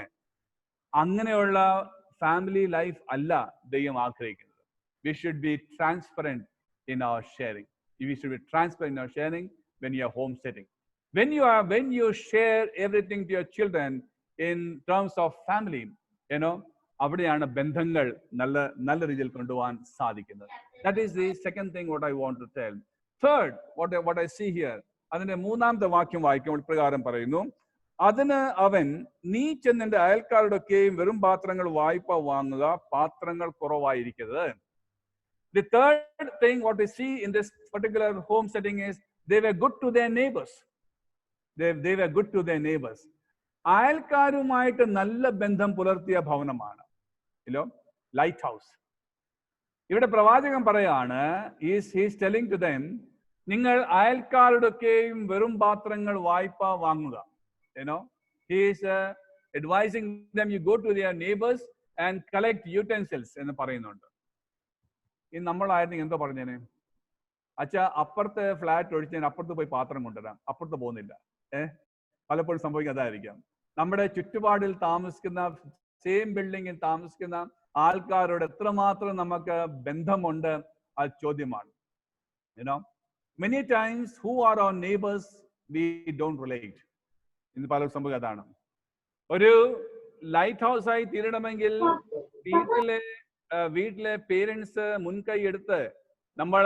അങ്ങനെയുള്ള ഫാമിലി ലൈഫ് അല്ല ദൈവം ആഗ്രഹിക്കുന്നത്. We should be transparent in our sharing. We should be transparent in our sharing when you are homesteading. When you share everything to your children in terms of family, അവിടെയാണ് ബന്ധങ്ങൾ നല്ല രീതിയിൽ കൊണ്ടുപോകാൻ സാധിക്കുന്നത്. That is the second thing what I want to tell. Third, what I see here, അതിന്റെ മൂന്നാമത്തെ വാക്യം വായിക്കുമ്പോൾ പ്രകാരം പറയുന്നു, അതിന് അവൻ, നീ ചെന്നിന്റെ അയൽക്കാരുടെയൊക്കെയും വെറും പാത്രങ്ങൾ വായ്പ വാങ്ങുക, പാത്രങ്ങൾ കുറവായിരിക്കരുത്. The third thing what we see in this particular home setting is they were good to their neighbors. They were good to their neighbors. അയൽക്കാരുമായിട്ട് നല്ല ബന്ധം പുലർത്തിയ ഭവനമാണ് ലൈറ്റ് ഹൗസ്. ഇവിടെ പ്രവാചകൻ പറയാണ്, he's telling to them, നിങ്ങൾ അയൽക്കാരുടെയൊക്കെയും വെറും പാത്രങ്ങൾ വായ്പ വാങ്ങുക. He is advising them, you go to their neighbors and collect utensils എന്ന് പറയുന്നുണ്ട്. ഇനി നമ്മളായിരുന്നെങ്കിൽ എന്തോ പറഞ്ഞേനെ, അച്ഛാ അപ്പുറത്തെ ഫ്ലാറ്റ് ഒഴിച്ച് അപ്പുറത്ത് പോയി പാത്രം കൊണ്ടുവരാം, അപ്പുറത്ത് പോകുന്നില്ല. പലപ്പോഴും സംഭവിക്കുക അതായിരിക്കാം. നമ്മുടെ ചുറ്റുപാടിൽ താമസിക്കുന്ന, സെയിം ബിൽഡിങ്ങിൽ താമസിക്കുന്ന ആൾക്കാരോട് എത്രമാത്രം നമുക്ക് ബന്ധമുണ്ട് അത് ചോദ്യമാണ്. Many times who are our neighbors we don't relate. ഇന്ന് പലർക്കും സംഭവിക്കുക അതാണ്. ഒരു ലൈറ്റ് ഹൗസ് ആയി തീരണമെങ്കിൽ വീട്ടിലെ പേരൻസ് മുൻകൈ എടുത്ത് നമ്മൾ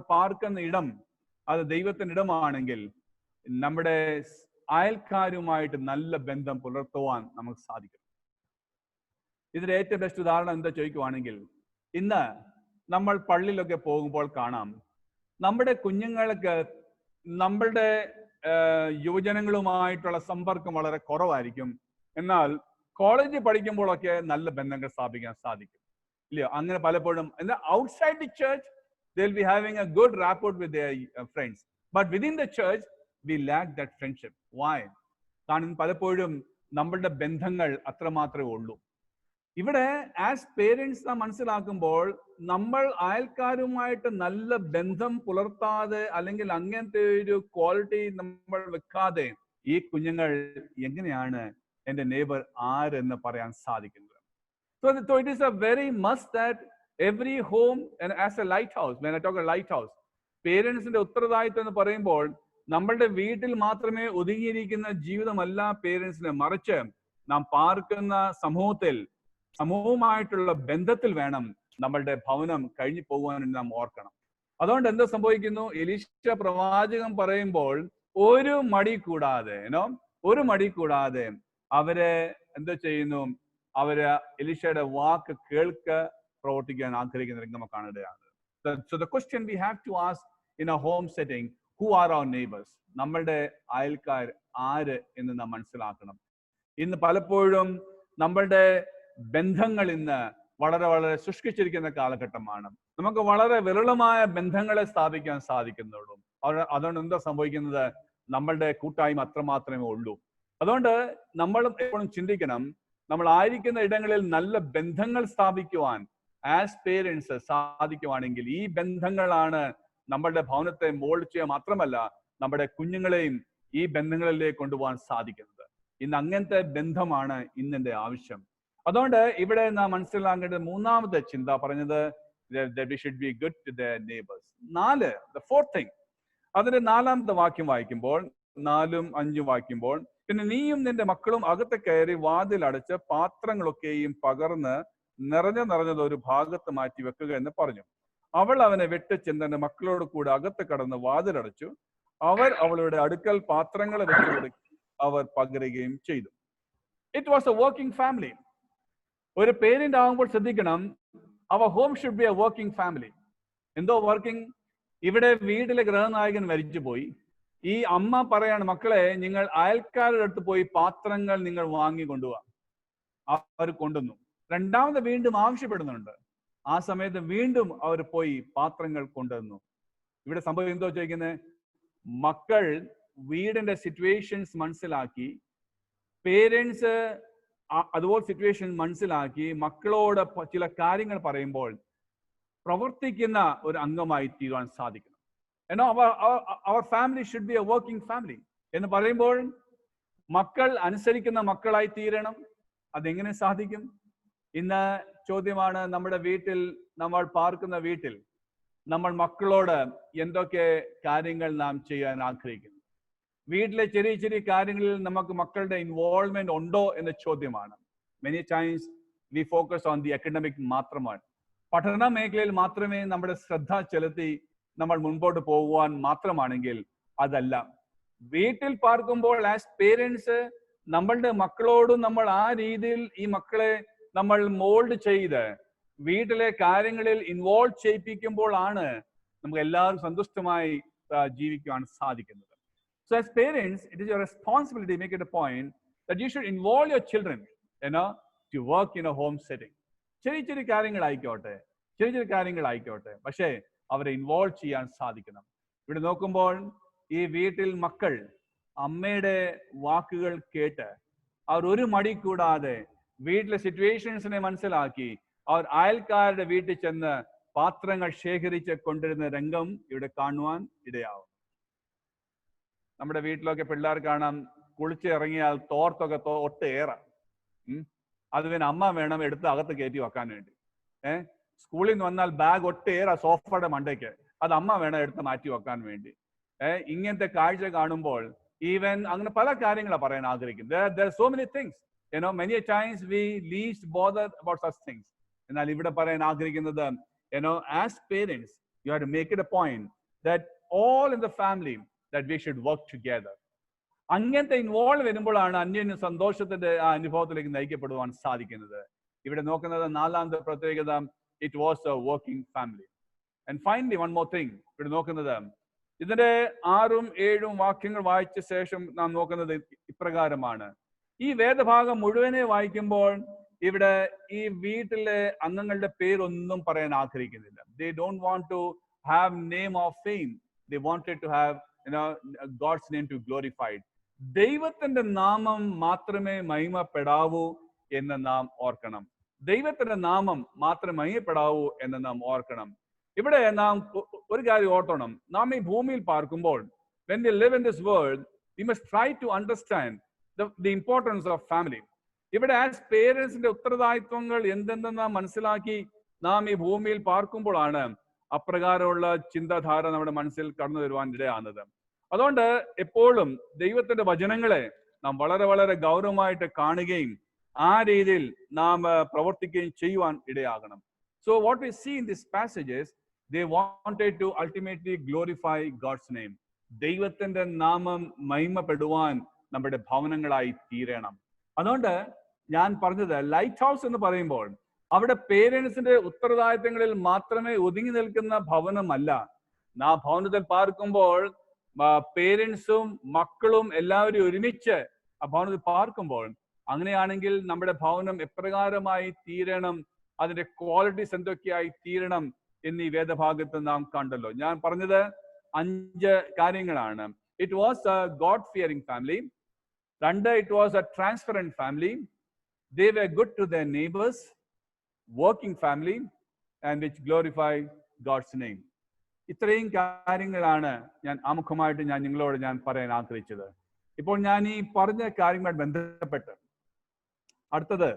പാർക്കുന്ന ഇടം അത് ദൈവത്തിന്റെ ഇടമാണെങ്കിൽ നമ്മുടെ അയൽക്കാരുമായിട്ട് നല്ല ബന്ധം പുലർത്തുവാൻ നമുക്ക് സാധിക്കും. ഇതിന്റെ ഏറ്റവും ബെസ്റ്റ് ഉദാഹരണം എന്താ ചോദിക്കുവാണെങ്കിൽ, ഇന്ന് നമ്മൾ പള്ളിയിലൊക്കെ പോകുമ്പോൾ കാണാം, നമ്മുടെ കുഞ്ഞുങ്ങൾക്ക് നമ്മളുടെ യുവജനങ്ങളുമായിട്ടുള്ള സമ്പർക്കം വളരെ കുറവായിരിക്കും. എന്നാൽ കോളേജിൽ പഠിക്കുമ്പോഴൊക്കെ നല്ല ബന്ധങ്ങൾ സ്ഥാപിക്കാൻ സാധിക്കും, ഇല്ലയോ? അങ്ങനെ പലപ്പോഴും outside the church they will be having a good rapport with their friends, but within the church we lack that friendship. Why? കാരണം പലപ്പോഴും നമ്മളുടെ ബന്ധങ്ങൾ അത്രമാത്രമേ ഉള്ളൂ. ഇവിടെ ആസ് പേരൻസ് നാം മനസ്സിലാക്കുമ്പോൾ, നമ്മൾ അയൽക്കാരുമായിട്ട് നല്ല ബന്ധം പുലർത്താതെ അല്ലെങ്കിൽ അങ്ങനത്തെ ഒരു ക്വാളിറ്റി നമ്മൾ വെക്കാതെ ഈ കുഞ്ഞുങ്ങൾ എങ്ങനെയാണ് എൻ്റെ നെയ്ബർ ആരെന്ന് പറയാൻ സാധിക്കുന്നത്? So it is a very must that every home, and as a lighthouse, when I talk a lighthouse, പേരൻസിന്റെ ഉത്തരവാദിത്വം എന്ന് പറയുമ്പോൾ നമ്മളുടെ വീട്ടിൽ മാത്രമേ ഒതുങ്ങിയിരിക്കുന്ന ജീവിതമല്ല പേരൻസിന്, മറിച്ച് നാം പാർക്കുന്ന സമൂഹവുമായിട്ടുള്ള ബന്ധത്തിൽ വേണം നമ്മളുടെ ഭവനം കഴിഞ്ഞു പോകുവാൻ നാം ഓർക്കണം. അതുകൊണ്ട് എന്താ സംഭവിക്കുന്നു? എലീശ പ്രവാചകൻ പറയുമ്പോൾ ഒരു മടി കൂടാതെ അവരെ എന്താ ചെയ്യുന്നു? അവര് എലീശയുടെ വാക്ക് പ്രവർത്തിക്കാൻ ആഗ്രഹിക്കുന്ന നമുക്ക് കാണുകയാണ്. So the question we have to ask in a home setting, who are our neighbors? നമ്മളുടെ അയൽക്കാർ ആര് എന്ന് നാം മനസ്സിലാക്കണം. ഇന്ന് പലപ്പോഴും നമ്മളുടെ ബന്ധങ്ങൾ ഇന്ന് വളരെ വളരെ ശുഷ്കിച്ചിരിക്കുന്ന കാലഘട്ടമാണ്. നമുക്ക് വളരെ വിരളമായ ബന്ധങ്ങളെ സ്ഥാപിക്കാൻ സാധിക്കുന്നുള്ളൂ. അതുകൊണ്ട് എന്താ സംഭവിക്കുന്നത്? നമ്മളുടെ കൂട്ടായ്മ അത്രമാത്രമേ ഉള്ളൂ. അതുകൊണ്ട് നമ്മൾ എപ്പോഴും ചിന്തിക്കണം, നമ്മൾ ആയിരിക്കുന്ന ഇടങ്ങളിൽ നല്ല ബന്ധങ്ങൾ സ്ഥാപിക്കുവാൻ ആസ് പേരൻസ് സാധിക്കുവാണെങ്കിൽ ഈ ബന്ധങ്ങളാണ് നമ്മളുടെ ഭവനത്തെ മോൾഡ് ചെയ്യുക മാത്രമല്ല നമ്മുടെ കുഞ്ഞുങ്ങളെയും ഈ ബന്ധങ്ങളിലേക്ക് കൊണ്ടുപോകാൻ സാധിക്കുന്നത്. ഇന്ന് അങ്ങനത്തെ ബന്ധമാണ് ഇന്നെന്റെ ആവശ്യം. അതുകൊണ്ട് ഇവിടെ നാം മനസ്സിലാക്കേണ്ടത് മൂന്നാമത്തെ ചിന്ത പറഞ്ഞത് that we should be good to their neighbors. the fourth thing, അതിന്റെ നാലാമത്തെ വാക്യം വായിക്കുമ്പോൾ 4-5 വായിക്കുമ്പോൾ, പിന്നെ നീയും നിന്റെ മക്കളും അകത്ത് കയറി വാതിൽ അടച്ച് പാത്രങ്ങളൊക്കെയും പകർന്ന് നിറഞ്ഞത് ഒരു ഭാഗത്ത് മാറ്റി വെക്കുക എന്ന് പറഞ്ഞു. അവൾ അവനെ വെട്ടിച്ചെന്ന് തന്റെ മക്കളോട് കൂടെ അകത്ത് കടന്ന് വാതിലടച്ചു. അവർ അവളുടെ അടുക്കൽ പാത്രങ്ങൾ വെച്ചു കൊടുക്കി അവർ പകരുകയും ചെയ്തു. It was a working family. ഒരു പേരന്റ് ആകുമ്പോൾ ശ്രദ്ധിക്കണം, അവർ home should be a working family. എന്തോ വർക്കിംഗ്? ഇവിടെ വീട്ടിലെ ഗൃഹനായകൻ മരിച്ചുപോയി. ഈ അമ്മ പറയാണ്, മക്കളെ നിങ്ങൾ അയൽക്കാരുടെ അടുത്ത് പോയി പാത്രങ്ങൾ നിങ്ങൾ വാങ്ങി കൊണ്ടുപോവാ. അവർ കൊണ്ടുവന്നു. രണ്ടാമത് വീണ്ടും ആവശ്യപ്പെടുന്നുണ്ട്. ആ സമയത്ത് വീണ്ടും അവർ പോയി പാത്രങ്ങൾ കൊണ്ടുവന്നു. ഇവിടെ സംഭവം എന്തോ ചോദിക്കുന്നത്? മക്കൾ വീടിന്റെ സിറ്റുവേഷൻസ് മനസ്സിലാക്കി പേരൻസ് അതുപോലെ സിറ്റുവേഷൻ മനസ്സിലാക്കി മക്കളോട് ചില കാര്യങ്ങൾ പറയുമ്പോൾ പ്രവർത്തിക്കുന്ന ഒരു അംഗമായി തീരുവാൻ സാധിക്കണം. Our family should be a working family എന്ന് പറയുമ്പോൾ മക്കൾ അനുസരിക്കുന്ന മക്കളായി തീരണം. അതെങ്ങനെ സാധിക്കും? ഇന്ന് ചോദ്യമാണ്, നമ്മുടെ വീട്ടിൽ, നമ്മൾ പാർക്കുന്ന വീട്ടിൽ നമ്മൾ മക്കളോട് എന്തൊക്കെ കാര്യങ്ങൾ നാം ചെയ്യാൻ ആഗ്രഹിക്കുന്നു? വീട്ടിലെ ചെറിയ ചെറിയ കാര്യങ്ങളിൽ നമുക്ക് മക്കളുടെ ഇൻവോൾവ്മെന്റ് ഉണ്ടോ എന്ന ചോദ്യമാണ്. Many times we focus on the academic മാത്രമാണ്. പഠന മേഖലയിൽ മാത്രമേ നമ്മുടെ ശ്രദ്ധ ചെലുത്തി നമ്മൾ മുൻപോട്ട് പോകുവാൻ മാത്രമാണെങ്കിൽ അതല്ല. വീട്ടിൽ പാർക്കുമ്പോൾ ആസ് പേരൻസ് നമ്മളുടെ മക്കളോടും നമ്മൾ ആ രീതിയിൽ ഈ മക്കളെ നമ്മൾ മോൾഡ് ചെയ്ത് വീട്ടിലെ കാര്യങ്ങളിൽ ഇൻവോൾവ് ചെയ്യിപ്പിക്കുമ്പോഴാണ് നമുക്ക് എല്ലാവരും സന്തുഷ്ടമായി ജീവിക്കുവാൻ സാധിക്കുന്നത്. So as parents, it is your responsibility to make it a point that you should involve your children, to work in a home setting. ചെറിയ ചെറിയ കാര്യങ്ങളായിക്കോട്ടെ, പക്ഷേ അവരെ ഇൻവോൾവ് ചെയ്യാൻ സാധിക്കണം. ഇവിടെ നോക്കുമ്പോൾ ഈ വീട്ടിൽ മക്കൾ അമ്മയുടെ വാക്കുകൾ കേട്ട് അവർ ഒരു മടി കൂടാതെ വീട്ടിലെ സിറ്റുവേഷൻസിനെ മനസ്സിലാക്കി അവർ അയൽക്കാരുടെ വീട്ടിൽ ചെന്ന് പാത്രങ്ങൾ ശേഖരിച്ച് കൊണ്ടിരുന്ന രംഗം ഇവിടെ കാണുവാൻ ഇടയാവും. നമ്മുടെ വീട്ടിലൊക്കെ പിള്ളേർ കാണാം, കുളിച്ച് ഇറങ്ങിയാൽ തോർത്തൊക്കെ ഒട്ടേറെ. അത് പിന്നെ അമ്മ വേണം എടുത്ത് അകത്ത് കയറ്റി വെക്കാൻ വേണ്ടി. സ്കൂളിൽ നിന്ന് വന്നാൽ ബാഗ് ഒട്ടേറെ സോഫയുടെ മണ്ടയ്ക്ക്, അത് അമ്മ വേണം എടുത്ത് മാറ്റി വെക്കാൻ വേണ്ടി. ഇങ്ങനത്തെ കാഴ്ച കാണുമ്പോൾ ഈവൻ അങ്ങനെ പല കാര്യങ്ങളാണ് പറയാൻ ആഗ്രഹിക്കുന്നത്. There are so many things, many times we least bother about such things. എന്നാൽ ഇവിടെ പറയാൻ ആഗ്രഹിക്കുന്നത്, as parents you have to make it a point that all in the family that we should work together. അങ്ങനത്തെ involve വരുമ്പോഴാണ് അന്യോന്യ സന്തോഷത്തിന്റെ ആ അനുഭവത്തിലേക്ക് നയിക്കപ്പെടുവാൻ സാധിക്കുന്നത്. ഇവിടെ നോക്കുന്നത് നാലാമത്തെ പ്രത്യേകത, it was a working family. And finally one more thing, ഇവിടെ നോക്കുന്നത് ഇതിന്റെ 6ഉം 7ഉം വാക്യങ്ങൾ വായിച്ച ശേഷം നാം നോക്കുന്നത് ഇപ്രകാരമാണ്. ഈ വേദഭാഗം മുഴുവനെ വായിക്കുമ്പോൾ ഇവിടെ ഈ വീട്ടിലെ അംഗങ്ങളുടെ പേരൊന്നും പറയാൻ ആഗ്രഹിക്കുന്നില്ല. They don't want to have name of fame. They wanted to have God's name to glorified. ദൈവത്തിന്റെ നാമം മാത്രമേ മഹിമപ്പെടാവൂ എന്ന് നാം ഓർക്കണം. ദൈവത്തിന്റെ നാമം മാത്രമേ മഹിമപ്പെടാവൂ എന്ന് നാം ഓർക്കണം. ഇവിടെ നാം ഒരു കാര്യം ഓർക്കണം, നാം ഈ ഭൂമിയിൽ പാർക്കുമ്പോൾ when we live in this world, we must try to understand the importance of family. ഇവിടെ ആസ് പേരൻസിന്റെ ഉത്തരവാദിത്വങ്ങൾ എന്തെന്ന് നാം മനസ്സിലാക്കി നാം ഈ ഭൂമിയിൽ പാർക്കുമ്പോഴാണ് അപ്രകാരമുള്ള ചിന്താധാര നമ്മുടെ മനസ്സിൽ കടന്നു വരുവാൻ ഇടയാകുന്നത്. അതുകൊണ്ട് എപ്പോഴും ദൈവത്തിന്റെ വചനങ്ങളെ നാം വളരെ വളരെ ഗൗരവമായിട്ട് കാണുകയും ആ രീതിയിൽ നാം പ്രവർത്തിക്കുകയും ചെയ്യുവാൻ ഇടയാകണം. So what we see in these passages, they wanted to ultimately glorify God's name. ദൈവത്തിന്റെ നാമം മഹിമപ്പെടുവാൻ നമ്മുടെ ഭവനങ്ങളായി തീരണം. അതുകൊണ്ട് ഞാൻ പറഞ്ഞത്, ലൈറ്റ് ഹൗസ് എന്ന് പറയുമ്പോൾ അവിടെ പേരൻസിന്റെ ഉത്തരവാദിത്തങ്ങളിൽ മാത്രമേ ഒതുങ്ങി നിൽക്കുന്ന ഭവനമല്ല. ആ ഭവനത്തിൽ പാർക്കുമ്പോൾ പേരൻസും മക്കളും എല്ലാവരും ഒരുമിച്ച് ആ ഭവനത്തിൽ പാർക്കുമ്പോൾ, അങ്ങനെയാണെങ്കിൽ നമ്മുടെ ഭവനം എപ്രകാരമായി തീരണം, അതിന്റെ ക്വാളിറ്റീസ് എന്തൊക്കെയായി തീരണം എന്നീ വേദഭാഗത്ത് നാം കണ്ടല്ലോ. ഞാൻ പറഞ്ഞത് 5 കാര്യങ്ങളാണ്. It was A God fearing family. 2, it was A transparent family. They were good to their neighbors, working family, and which glorify God's name. ഇത്രയും കാര്യങ്ങളാണ് ഞാൻ ആമുഖമായിട്ട് നിങ്ങളോട് പറയാൻ ആഗ്രഹിച്ചത്. ഇപ്പോൾ ഞാൻ ഈ പറഞ്ഞ കാര്യങ്ങളുമായി ബന്ധപ്പെട്ട് അടുത്തത്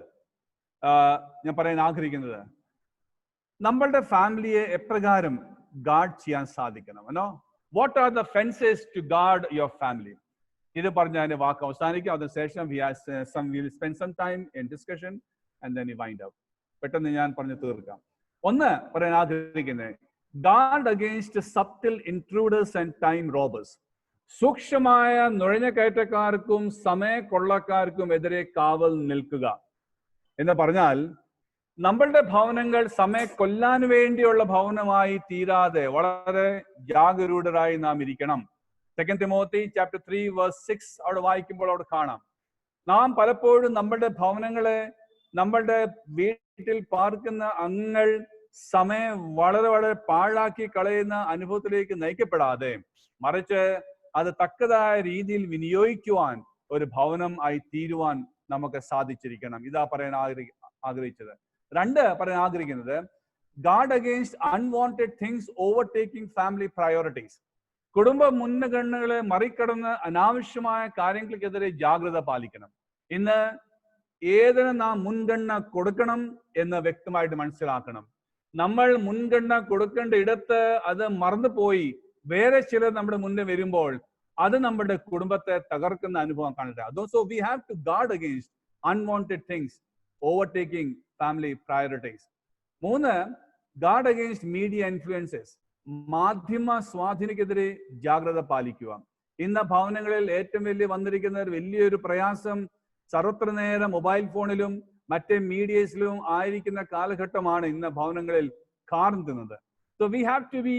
ഞാൻ പറയാൻ ആഗ്രഹിക്കുന്നത്, നമ്മളുടെ ഫാമിലിയെ എപ്രകാരം ഗാർഡ് ചെയ്യാൻ സാധിക്കണം. What are the fences to guard your family? ഇത് പറഞ്ഞ അതിന്റെ വാക്ക് അവസാനിക്കും. അതിനുശേഷം we'll spend some time in discussion and then we wind up. പെട്ടെന്ന് ഞാൻ പറഞ്ഞു തീർക്കാം. ഒന്ന് പറയാൻ ആഗ്രഹിക്കുന്നത്, guard against subtle intruders and time robbers. സൂക്ഷ്മമായ നുഴഞ്ഞുകയറ്റക്കാർക്കും സമയക്കൊള്ളക്കാർക്കും എതിരെ കാവൽ നിൽക്കുക എന്ന് പറഞ്ഞാൽ, നമ്മളുടെ ഭവനങ്ങൾ സമയക്കൊല്ലാൻ വേണ്ടിയുള്ള ഭവനമായി തീരാതെ വളരെ ജാഗരൂകരായി നാം ഇരിക്കണം. 2 Timothy chapter 3 verse 6 അവിടെ വായിക്കുമ്പോൾ അവിടെ കാണാം, നാം പലപ്പോഴും നമ്മളുടെ ഭവനങ്ങളെ, നമ്മളുടെ വീട്ടിൽ പാർക്കുന്ന അംഗങ്ങൾ സമയം വളരെ വളരെ പാഴാക്കി കളയുന്ന അനുഭവത്തിലേക്ക് നയിക്കപ്പെടാതെ, മറിച്ച് അത് തക്കതായ രീതിയിൽ വിനിയോഗിക്കുവാൻ ഒരു ഭവനം ആയി തീരുവാൻ നമുക്ക് സാധിച്ചിരിക്കണം. ഇതാ പറയാൻ ആഗ്രഹിച്ചത്. രണ്ട് പറയാൻ ആഗ്രഹിക്കുന്നത്, guard against unwanted things overtaking family priorities. കുടുംബ മുൻഗണനകളെ മറികടന്ന് അനാവശ്യമായ കാര്യങ്ങൾക്കെതിരെ ജാഗ്രത പാലിക്കണം. ഇന്ന് ഏതിന് നാം മുൻഗണന കൊടുക്കണം എന്ന് വ്യക്തമായിട്ട് മനസ്സിലാക്കണം. നമ്മൾ മുൻഗണന കൊടുക്കേണ്ട ഇടത്ത് അത് മറന്നുപോയി വേറെ ചിലർ നമ്മുടെ മുന്നേ വരുമ്പോൾ അത് നമ്മുടെ കുടുംബത്തെ തകർക്കുന്ന അനുഭവം കാണുന്നത്. So we have to guard against unwanted things overtaking family priorities. മൂന്ന്, guard against media influences. മാധ്യമ സ്വാധീനക്കെതിരെ ജാഗ്രത പാലിക്കുക. ഇന്ന് ഭവനങ്ങളിൽ ഏറ്റവും വന്നിരിക്കുന്ന വലിയൊരു പ്രയാസം സർവത്ര നേരം മൊബൈൽ ഫോണിലും മറ്റേ മീഡിയസിലും ആയിരിക്കുന്ന കാലഘട്ടമാണ് ഇന്ന് ഭവനങ്ങളിൽ കാണുന്നത്. So we have to be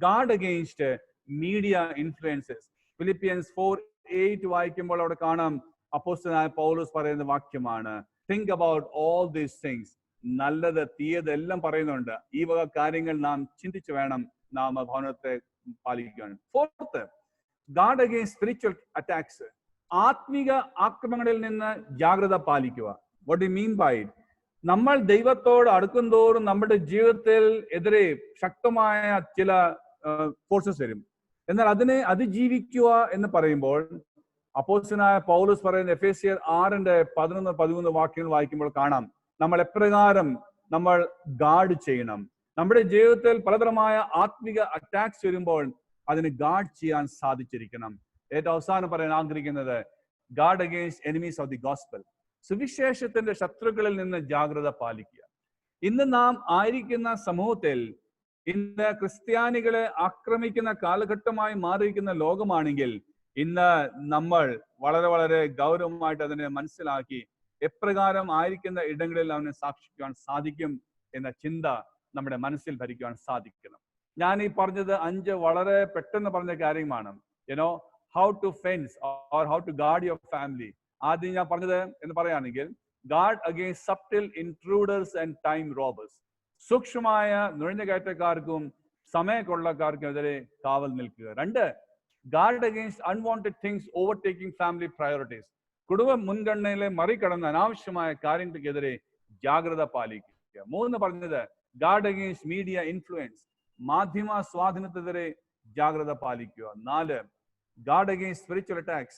guard against media influences. Philippians 4:8 വായിക്കുമ്പോൾ അവിടെ കാണാം അപ്പോസ്തലനായ പൗലോസ് പറയുന്ന വാക്യമാണ്, think about all these things. നല്ലത് തീയത് എല്ലാം പറയുന്നുണ്ട്. ഈ വക കാര്യങ്ങൾ നാം ചിന്തിച്ചു വേണം നാം ഭവനത്തെ പാലിക്കാൻ. Fourth, guard against spiritual attacks. ആത്മിക ആക്രമണങ്ങളിൽ നിന്ന് ജാഗ്രത പാലിക്കുക. What do you mean by it? നമ്മൾ ദൈവത്തോട് അടുക്കും തോറും നമ്മുടെ ജീവിതത്തിൽ എതിരെ ശക്തമായ ചില ഫോഴ്സസ് വരും. എന്നാൽ അതിനെ അതിജീവിക്കുക എന്ന് പറയുമ്പോൾ അപ്പോസ്തലനായ പൗലോസ് പറയുന്ന എഫേസ്യർ 6:11-13 വാക്യങ്ങൾ വായിക്കുമ്പോൾ കാണാം നമ്മൾ എപ്രകാരം നമ്മൾ ഗാർഡ് ചെയ്യണം. നമ്മുടെ ജീവിതത്തിൽ പലതരമായ ആത്മിക അറ്റാക്സ് വരുമ്പോൾ അതിന് ഗാർഡ് ചെയ്യാൻ സാധിച്ചിരിക്കണം. ഏറ്റവും അവസാനം പറയാൻ ആഗ്രഹിക്കുന്നത്, guard against enemies of the gospel. സുവിശേഷത്തിന്റെ ശത്രുക്കളിൽ നിന്ന് ജാഗ്രത പാലിക്കുക. ഇന്ന് നാം ആയിരിക്കുന്ന സമൂഹത്തിൽ ഇന്ന് ക്രിസ്ത്യാനികളെ ആക്രമിക്കുന്ന കാലഘട്ടമായി മാറിയിരിക്കുന്ന ലോകമാണെങ്കിൽ ഇന്ന് നമ്മൾ വളരെ വളരെ ഗൗരവമായിട്ട് അതിനെ മനസ്സിലാക്കി എപ്രകാരം ആയിരിക്കുന്ന ഇടങ്ങളിൽ അവനെ സാക്ഷിക്കുവാൻ സാധിക്കും എന്ന ചിന്ത നമ്മുടെ മനസ്സിൽ ഭരിക്കുവാൻ സാധിക്കണം. ഞാൻ ഈ പറഞ്ഞത് 5 വളരെ പെട്ടെന്ന് പറഞ്ഞ കാര്യമാണ്. how to fence or how to guard your family. ആദ്യം ഞാൻ പറഞ്ഞത് എന്ന് പറയുകയാണെങ്കിൽ, guard against subtle intruders and time robbers. സൂക്ഷ്മമായ നുഴഞ്ഞുകയറ്റക്കാർക്കും സമയക്കൊള്ളക്കാർക്കും എതിരെ കാവൽ നിൽക്കുക. 2, guard against unwanted things overtaking family priorities. കുടുംബ മുൻഗണനയിലെ മറികടന്ന അനാവശ്യമായ കാര്യങ്ങൾക്കെതിരെ ജാഗ്രത പാലിക്കുക. 3 പറഞ്ഞത്, guard against media influence. മാധ്യമ സ്വാധീനത്തിനെതിരെ ജാഗ്രത പാലിക്കുക. 4, guard against spiritual attacks.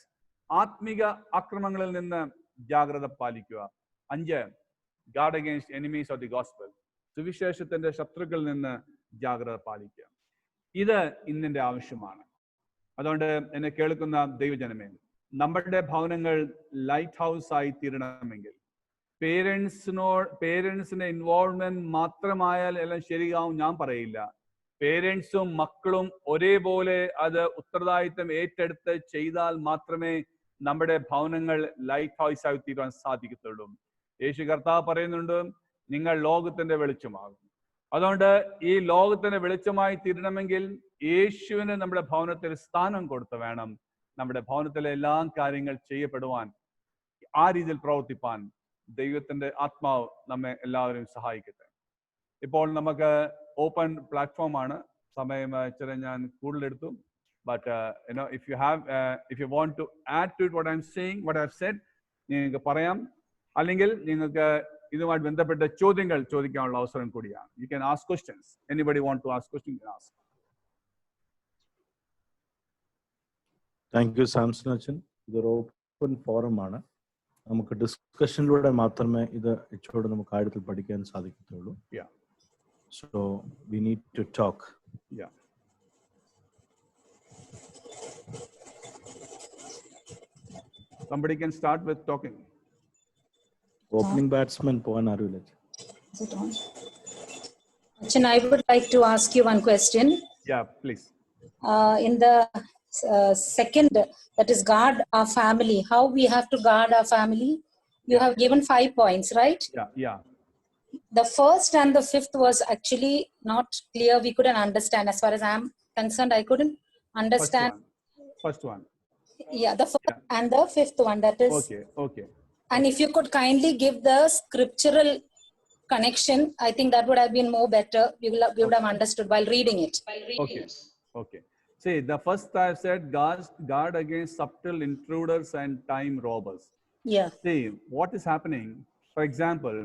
ആത്മിക ആക്രമണങ്ങളിൽ നിന്ന് ജാഗ്രത പാലിക്കുക. 5, guard against enemies of the gospel. സുവിശേഷത്തിന്റെ ശത്രുക്കളിൽ നിന്ന് ജാഗ്രത പാലിക്കുക. ഇത് ഇന്നിന്റെ ആവശ്യമാണ്. അതുകൊണ്ട് എന്നെ കേൾക്കുന്ന ദൈവജനമേ, നമ്മുടെ ഭവനങ്ങൾ ലൈറ്റ് ഹൗസ് ആയി തീരണമെങ്കിൽ പേരൻസിന്റെ ഇൻവോൾവ്മെന്റ് മാത്രമായാൽ എല്ലാം ശരിയാവും ഞാൻ പറയില്ല. പേരൻസും മക്കളും ഒരേപോലെ അത് ഉത്തരവാദിത്തം ഏറ്റെടുത്ത് ചെയ്താൽ മാത്രമേ നമ്മുടെ ഭവനങ്ങൾ ലൈറ്റ് ഹൗസ് ആയി തീരാൻ സാധിക്കത്തുള്ളൂ. യേശു കർത്താവ് പറയുന്നുണ്ട്, നിങ്ങൾ ലോകത്തിന്റെ വെളിച്ചമാകും. അതുകൊണ്ട് ഈ ലോകത്തിന്റെ വെളിച്ചമായി തീരണമെങ്കിൽ യേശുവിന് നമ്മുടെ ഭവനത്തിൽ സ്ഥാനം കൊടുത്ത് വേണം നമ്മുടെ ഭവനത്തിലെ എല്ലാ കാര്യങ്ങൾ ചെയ്യപ്പെടുവാൻ. ആ രീതിയിൽ പ്രവർത്തിപ്പാൻ ദൈവത്തിന്റെ ആത്മാവ് നമ്മെ എല്ലാവരും സഹായിക്കട്ടെ. ഇപ്പോൾ നമുക്ക് ഓപ്പൺ പ്ലാറ്റ്ഫോം ആണ്. സമയം ഇച്ചിരി ഞാൻ കൂടുതലെടുത്തു. But if you want to add to it what I've said, നിങ്ങൾക്ക് പറയാം. അല്ലെങ്കിൽ നിങ്ങൾക്ക് ഇതുമായിട്ട് ബന്ധപ്പെട്ട ചോദ്യങ്ങൾ ചോദിക്കാനുള്ള അവസരം കൂടിയാണ്. You can ask questions. Anybody want to ask questions, you can ask. Thank you, Samson Achan. ഇതൊരു ഓപ്പൺ ഫോറം ആണ്. നമുക്ക് ഡിസ്കഷനിലൂടെ മാത്രമേ ഇത് ഇച്ചോടെ നമുക്ക് ആഴത്തിൽ പഠിക്കാൻ സാധിക്കത്തുള്ളൂ. Yeah. So we need to talk. Yeah. Somebody can start with talking. Opening batsman Pawan Arulaj. Is it on? Achan, I would like to ask you one question. Yeah, please. In the second, that is guard our family, how we have to guard our family? You have given 5 points, right? Yeah. The first and the fifth was actually not clear. We couldn't understand. As far as I'm concerned, I couldn't understand. First one. Yeah, the first and the fifth one, that is. Okay. And if you could kindly give the scriptural connection, I think that would have been more better. We would have understood while reading it. Okay. See, the first I said, guard against subtle intruders and time robbers. Yeah. See, what is happening, for example,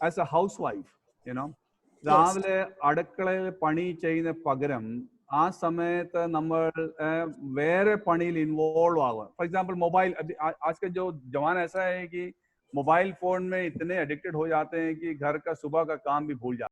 as a housewife, you know, Yes. രാവിലെ അടുക്കളയിൽ പണി ചെയ്യുന്ന പകരം ആ സമയത്ത് നമ്മൾ വേറെ പണിയിൽ इन्वॉल्व आवा. फॉर एग्जाम्पल मोबाइल, आज का जो जमाना ऐसा है कि मोबाइल फोन में इतने एडिक्टेड हो जाते हैं कि घर का सुबह का काम भी भूल जाते हैं.